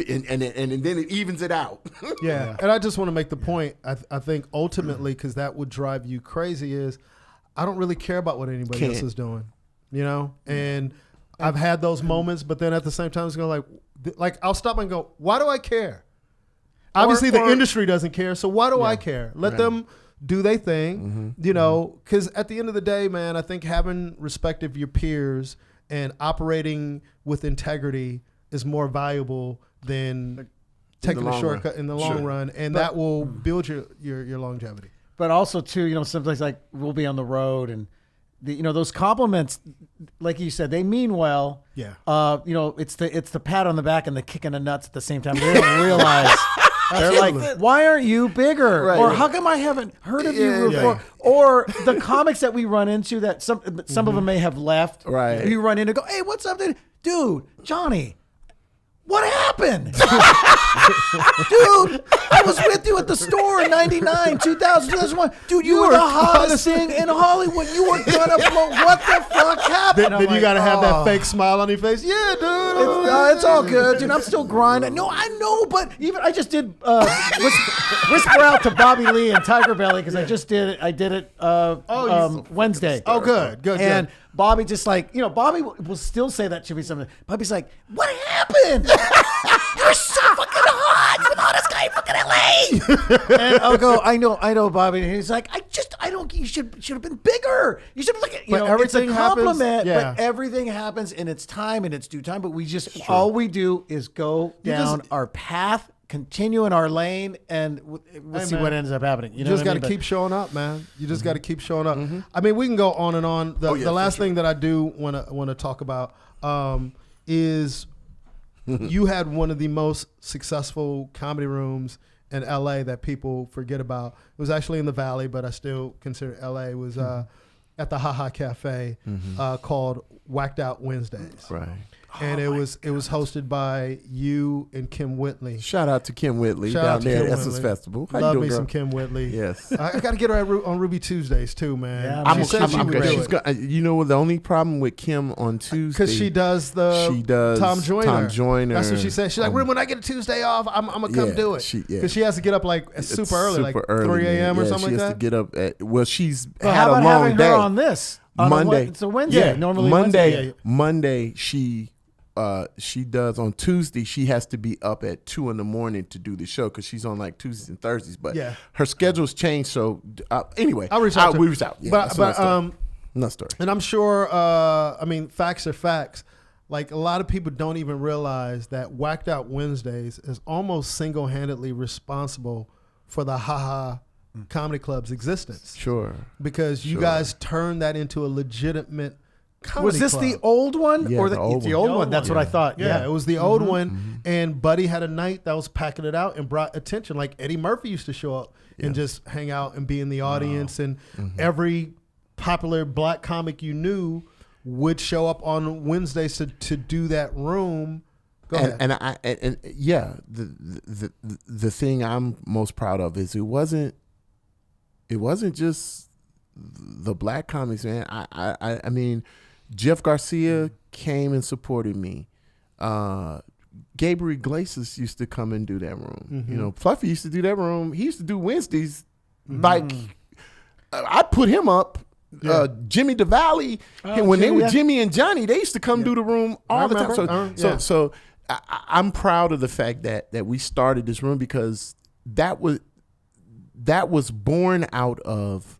And then it evens it out.
Yeah. And I just want to make the point, I think ultimately, because that would drive you crazy, is I don't really care about what anybody else is doing. You know, and I've had those moments, but then at the same time, it's going like I'll stop and go, why do I care? Obviously, the industry doesn't care, so why do I care? Let them do their thing, you know, because at the end of the day, man, I think having respect of your peers and operating with integrity is more valuable than taking a shortcut in the long run, and that will build your longevity.
But also, too, you know, sometimes like we'll be on the road and those compliments, like you said, they mean well.
Yeah.
You know, it's the pat on the back and the kick in the nuts at the same time. They don't realize. They're like, why aren't you bigger? Right. Or how come I haven't heard of you before? Yeah. Or the comics that we run into that some of them may have left.
Right.
You run in and go, hey, what's up, dude? Johnny. What happened? Dude, I was with you at the store in 99, 2000, 2001. Dude, you were the hottest thing in Hollywood. You were gonna blow. What the fuck happened?
Then you gotta have that fake smile on your face. Yeah, dude.
It's all good, dude. I'm still grinding. No, I know, but even I just did whisper out to Bobby Lee and Tiger Belly because I just did it. I did it Wednesday.
Oh, good.
And Bobby just like, you know, Bobby will still say that to me something. Bobby's like, what happened? You're so fucking hot. You're the hottest guy in fucking LA. And I'll go, I know, Bobby. And he's like, you should have been bigger. You should look at, it's a compliment, but everything happens in its time and its due time. But we just, all we do is go down our path, continue in our lane, and we'll see what ends up happening.
You just got to keep showing up, man. You just got to keep showing up. Mm-hmm. I mean, we can go on and on. The last thing that I do want to talk about is you had one of the most successful comedy rooms in LA that people forget about. It was actually in the Valley, but I still consider LA. It was at the Ha Ha Cafe called Whacked Out Wednesdays.
Right.
And it was hosted by you and Kim Whitley.
Shout out to Kim Whitley down there at Essence Festival.
Love me some Kim Whitley.
Yes.
I got to get her on Ruby Tuesdays too, man.
Yeah,
she said she would do it.
You know what? The only problem with Kim on Tuesday,
because she does Tom Joyner. That's what she said. She's like, when I get a Tuesday off, I'm gonna come do it. Because she has to get up like super early, like 3 a.m. or something like that. She has to get up at. She's had a long day.
Her on this
Monday.
It's a Wednesday.
Yeah,
normally
Monday she does. On Tuesday she has to be up at 2 a.m. to do the show because she's on like Tuesdays and Thursdays. But her schedule's changed. So anyway,
we reached out.
Yeah,
but
no story.
And I'm sure. I mean, facts are facts. like a lot of people don't even realize that Whacked Out Wednesdays is almost single-handedly responsible for the Ha Comedy Club's existence.
Sure.
Because you guys turned that into a legitimate comedy
Was this
club.
the old one?
Yeah,
or
the old
the
one.
old one? That's what I thought.
Yeah, it was the old one. And Buddy had a night that was packing it out and brought attention. Like Eddie Murphy used to show up and just hang out and be in the audience. And every popular black comic you knew would show up on Wednesdays to do that room. Go ahead.
And the thing I'm most proud of is it wasn't just the black comics, man. I mean, Jeff Garcia came and supported me. Gabriel Iglesias used to come and do that room. You know, Fluffy used to do that room. He used to do Wednesdays. Like I put him up. Jimmy DeValley, when they were Jimmy and Johnny, they used to come do the room all the time. So I'm proud of the fact that we started this room because that was born out of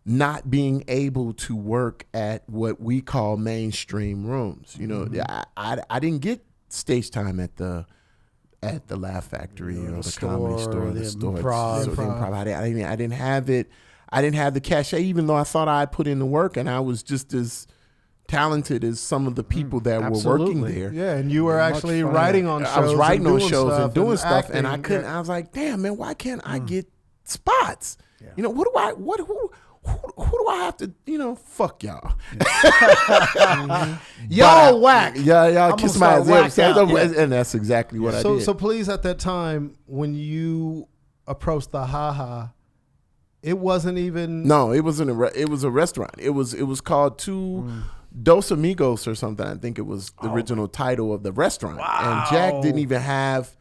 not being able to work at what we call mainstream rooms. You know, I didn't get stage time at the Laugh Factory or the Comedy Store, the Improv. I didn't have it. I didn't have the cachet, even though I thought I put in the work, and I was just as talented as some of the people that were working there.
Yeah, and you were actually writing on shows.
I was writing on shows and doing stuff,
acting,
and I couldn't. I was like, damn, man, why can't I get spots? Yeah. You know, who do I have to, fuck y'all.
Y'all whack.
Y'all kiss my ass. And that's exactly what I did.
So please, at that time, when you approached the Ha, it wasn't even.
No, it wasn't. It was a restaurant. It was called Dos Amigos or something. I think it was the original title of the restaurant. Wow. And Jack didn't even have.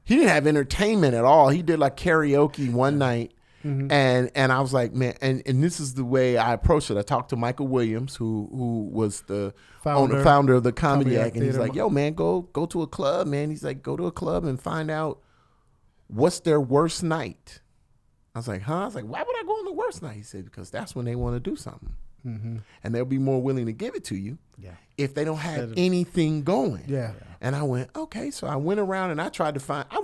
He didn't have entertainment at all. He did like karaoke one night, and I was like, man, and this is the way I approached it. I talked to Michael Williams, who was the founder of the Comedy Act, and he's like, yo, man, go to a club, man. He's like, go to a club and find out what's their worst night. I was like, huh? I was like, why would I go on the worst night? He said, because that's when they want to do something. And they'll be more willing to give it to you if they don't have anything going.
Yeah.
And I went, okay. So I went around and I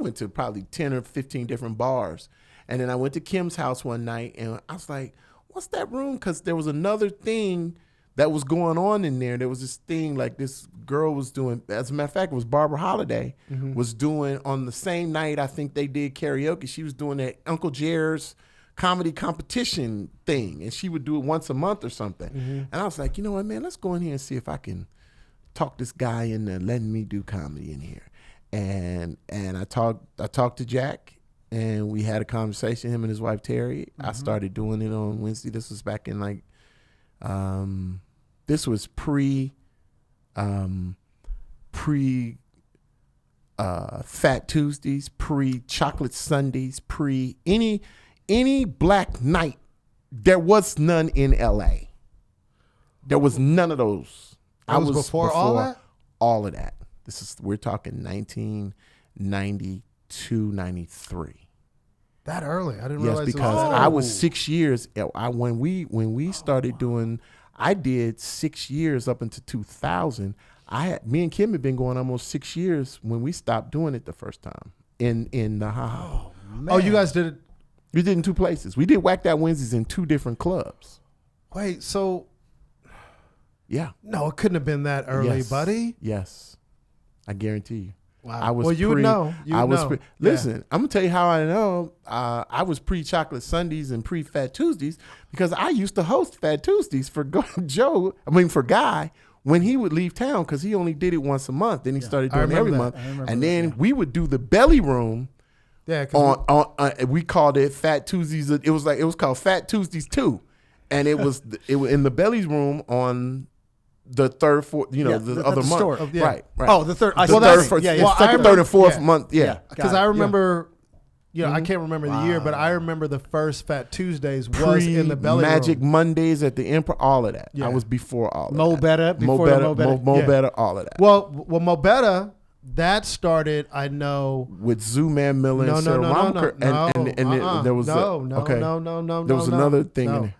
went to probably 10 or 15 different bars. And then I went to Kim's house one night and I was like, what's that room? Because there was another thing that was going on in there. There was this thing like this girl was doing, as a matter of fact, it was Barbara Holiday was doing on the same night I think they did karaoke. She was doing that Uncle Jer's comedy competition thing, and she would do it once a month or something. And I was like, you know what, man, let's go in here and see if I can talk this guy into letting me do comedy in here. And I talked to Jack, and we had a conversation, him and his wife Terry. I started doing it on Wednesday. This was back in like this was pre Fat Tuesdays, pre Chocolate Sundays, pre any black night. There was none in LA. There was none of those.
I was before all that?
All of that. We're talking 1992, 93.
That early? I didn't realize.
Yes, because I was 6 years. When we started doing, I did 6 years up until 2000. Me and Kim had been going almost 6 years when we stopped doing it the first time in the Ha.
Oh, you guys did it.
We did it in two places. We did Whacked Out Wednesdays in two different clubs.
Wait, so.
Yeah.
No, it couldn't have been that early, buddy.
Yes. I guarantee you.
Wow. You would know.
Listen, I'm going to tell you how I know. I was pre-Chocolate Sundays and pre-Fat Tuesdays because I used to host Fat Tuesdays for Guy when he would leave town because he only did it once a month. Then he started doing it every month. And then we would do the Belly Room.
Yeah,
we called it Fat Tuesdays. It was called Fat Tuesdays 2. And it was in the Belly's room on the third, fourth, the other month.
Store.
Right.
Oh, the third.
Second, third, and fourth month. Yeah.
Because I remember, I can't remember the year, but I remember the first Fat Tuesdays was in the Belly
Magic
room.
Mondays at the Improv, all of that. Yeah. I was before all of
Mo
that.
Better, before Mo Better.
Mo Better, all of that.
Well, Mo Better, that started, I know.
With Zooman Miller and Sarah Romker. There was there was another thing in there.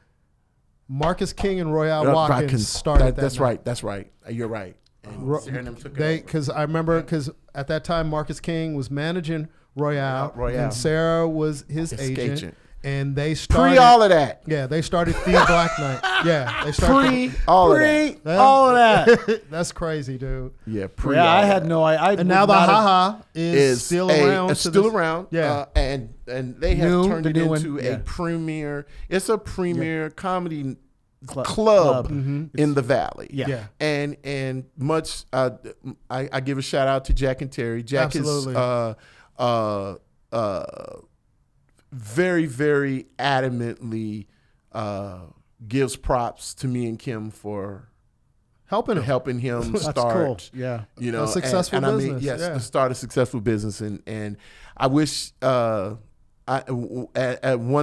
Marcus King and Royale Watkins started that.
That's right. You're right. Sarah and them took
Because I remember, because at that time Marcus King was managing Royale. And Sarah was his agent. And they started
all of that.
Yeah, they started Feed Black Night. Yeah, they started
all of that.
All of that.
That's crazy, dude.
Yeah,
I had no idea.
And now the haha is still around.
It's still around.
Yeah,
and they have turned it into a premier. It's a premier comedy club in the Valley.
Yeah.
And much. I give a shout out to Jack and Terry. Jack
Absolutely.
is very, very adamantly gives props to me and Kim for helping him start.
That's cool. Yeah,
a successful business.
I mean, yes, to start a successful business, and I wish. One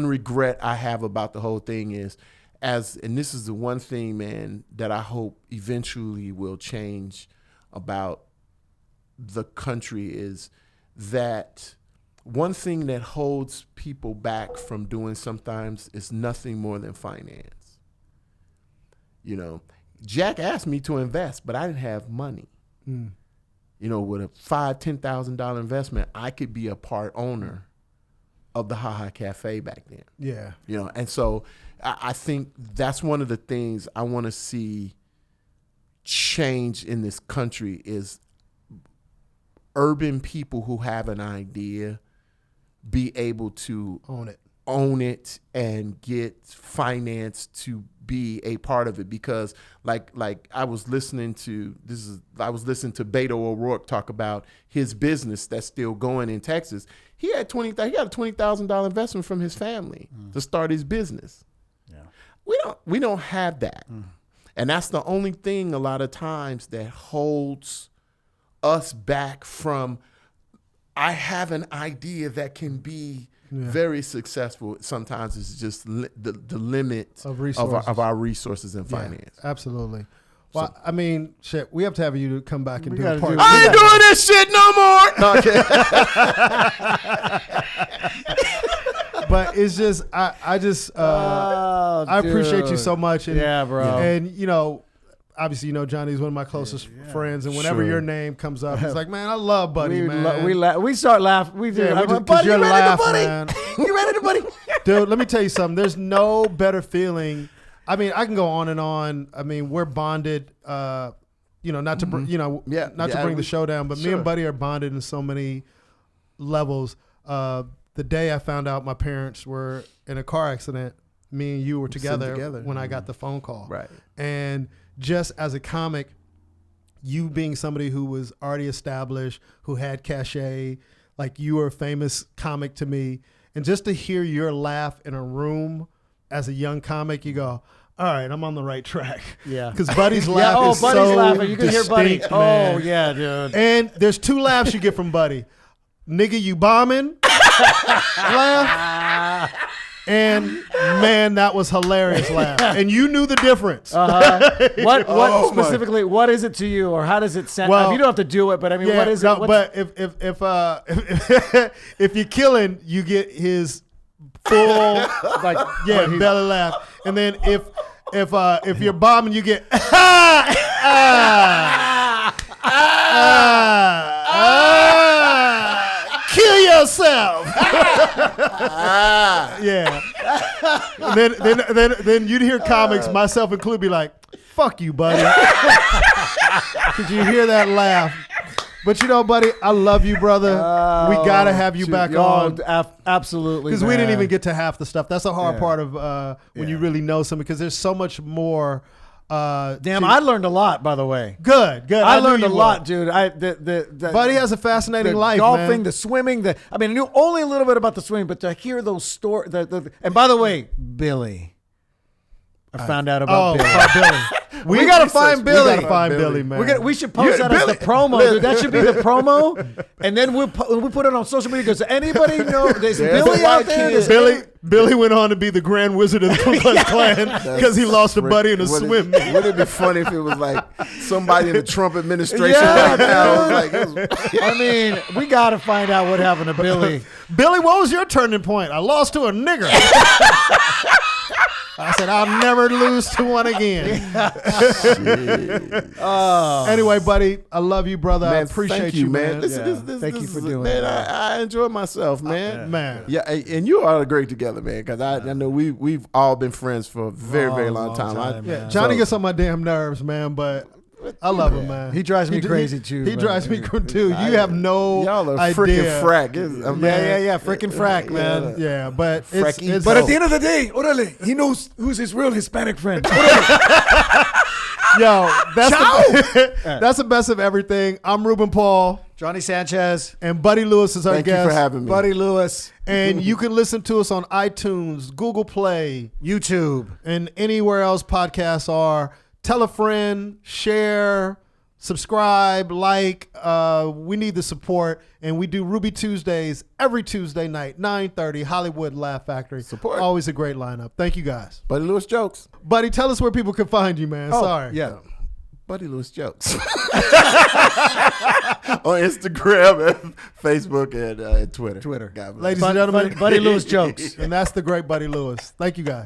regret I have about the whole thing is, and this is the one thing, man, that I hope eventually will change about the country is that. One thing that holds people back from doing sometimes is nothing more than finance. Jack asked me to invest, but I didn't have money. With a $5,000-$10,000 investment, I could be a part owner of the Ha Ha Cafe back then.
Yeah.
And so I think that's one of the things I want to see change in this country is urban people who have an idea be able to own it and get finance to be a part of it, because like I was listening to Beto O'Rourke talk about his business that's still going in Texas. He got a $20,000 investment from his family to start his business. Yeah. We don't have that. And that's the only thing a lot of times that holds us back from. I have an idea that can be very successful. Sometimes it's just the limit of our resources and finance.
Yeah, absolutely. Well, I mean, shit, we have to have you to come back and do a part.
I ain't doing this shit no more. No,
but it's just, I appreciate you so much. And,
yeah, bro.
And, obviously, Johnny's one of my closest friends, and whenever your name comes up, he's like, "Man, I love Buddy, man."
We start laughing. We do.
Buddy, you ready to Buddy?
Man. You ready to Buddy?
Dude, let me tell you something. There's no better feeling. I mean, I can go on and on. I mean, we're bonded. Not to bring the show down, but me and Buddy are bonded in so many levels. The day I found out my parents were in a car accident, me and you were together when I got the phone call.
Right.
And just as a comic, you being somebody who was already established, who had cachet, like you were a famous comic to me, and just to hear your laugh in a room as a young comic, you go, all right, I'm on the right track.
Yeah.
Because Buddy's laugh is
Buddy's
so
laughing. You can hear Buddy.
Man.
Oh, yeah, dude.
And there's two laughs you get from Buddy. Nigga, you bombing? Laugh. And man, that was hilarious laugh. And you knew the difference.
What specifically? What is it to you, or how does it sound? Well, you don't have to do it, but I mean, what is it?
But if you're killing, you get his full belly laugh, and then if you're bombing, you get kill yourself. Yeah. Then you'd hear comics, myself included, be like, "Fuck you, buddy." Could you hear that laugh? But Buddy, I love you, brother. We gotta have you back on.
Absolutely,
because we didn't even get to half the stuff. That's the hard part of when you really know something, because there's so much more.
I learned a lot, by the way.
Good.
I learned a lot, dude.
Buddy has a fascinating life,
golfing,
man.
the swimming. I knew only a little bit about the swimming, but to hear those stories. And by the way, Billy. I found out about Billy.
We gotta find Billy. We gotta find Billy, man.
We should post that as the promo, dude. That should be the promo, and then we put it on social media. Does anybody know? There's Billy out there.
Billy went on to be the Grand Wizard of the Ku Klux Klan because he lost a buddy in a swim meet.
Wouldn't it be funny if it was like somebody in the Trump administration right now?
I mean, we got to find out what happened to Billy.
Billy, what was your turning point? I lost to a nigger. I said, I'll never lose to one again. Anyway, buddy, I love you, brother.
Man,
I appreciate
thank
you,
man.
man.
Thank you for doing
man,
that.
I enjoyed myself, man.
Man.
Yeah, and you all are great together, man, because I know we've all been friends for a very long time.
Johnny gets on my damn nerves, man, but I love him, man.
He drives me crazy, too.
He drives me crazy, too. You have no
y'all are
idea.
freaking frack.
Freaking frack, man.
Yeah, but it's
But at the end of the day, orale, he knows who's his real Hispanic friend.
Yo, that's the best of everything. I'm Ruben Paul.
Johnny Sanchez.
And Buddy Lewis is our
Thank
guest.
you for having me.
Buddy Lewis.
And you can listen to us on iTunes, Google Play,
YouTube,
and anywhere else podcasts are. Tell a friend, share, subscribe, like. We need the support. And we do Ruby Tuesdays every Tuesday night, 9:30, Hollywood Laugh Factory.
Support.
Always a great lineup. Thank you, guys.
Buddy Lewis Jokes.
Buddy, tell us where people can find you, man. Sorry.
Yeah.
Buddy Lewis Jokes. On Instagram, and Facebook, and Twitter. God bless.
Ladies and gentlemen,
Buddy Lewis Jokes.
And that's the great Buddy Lewis. Thank you, guys.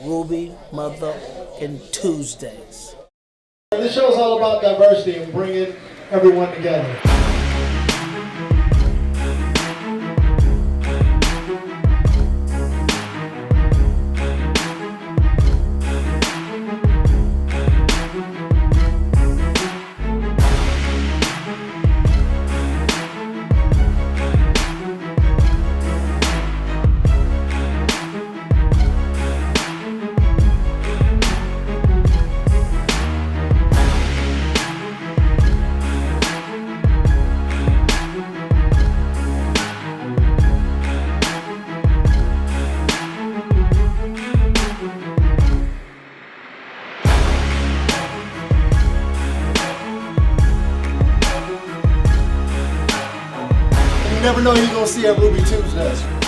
Ruby motherfucking Tuesdays.
This show is all about diversity and bringing everyone together. You never know who you're going to see at Ruby Tuesdays.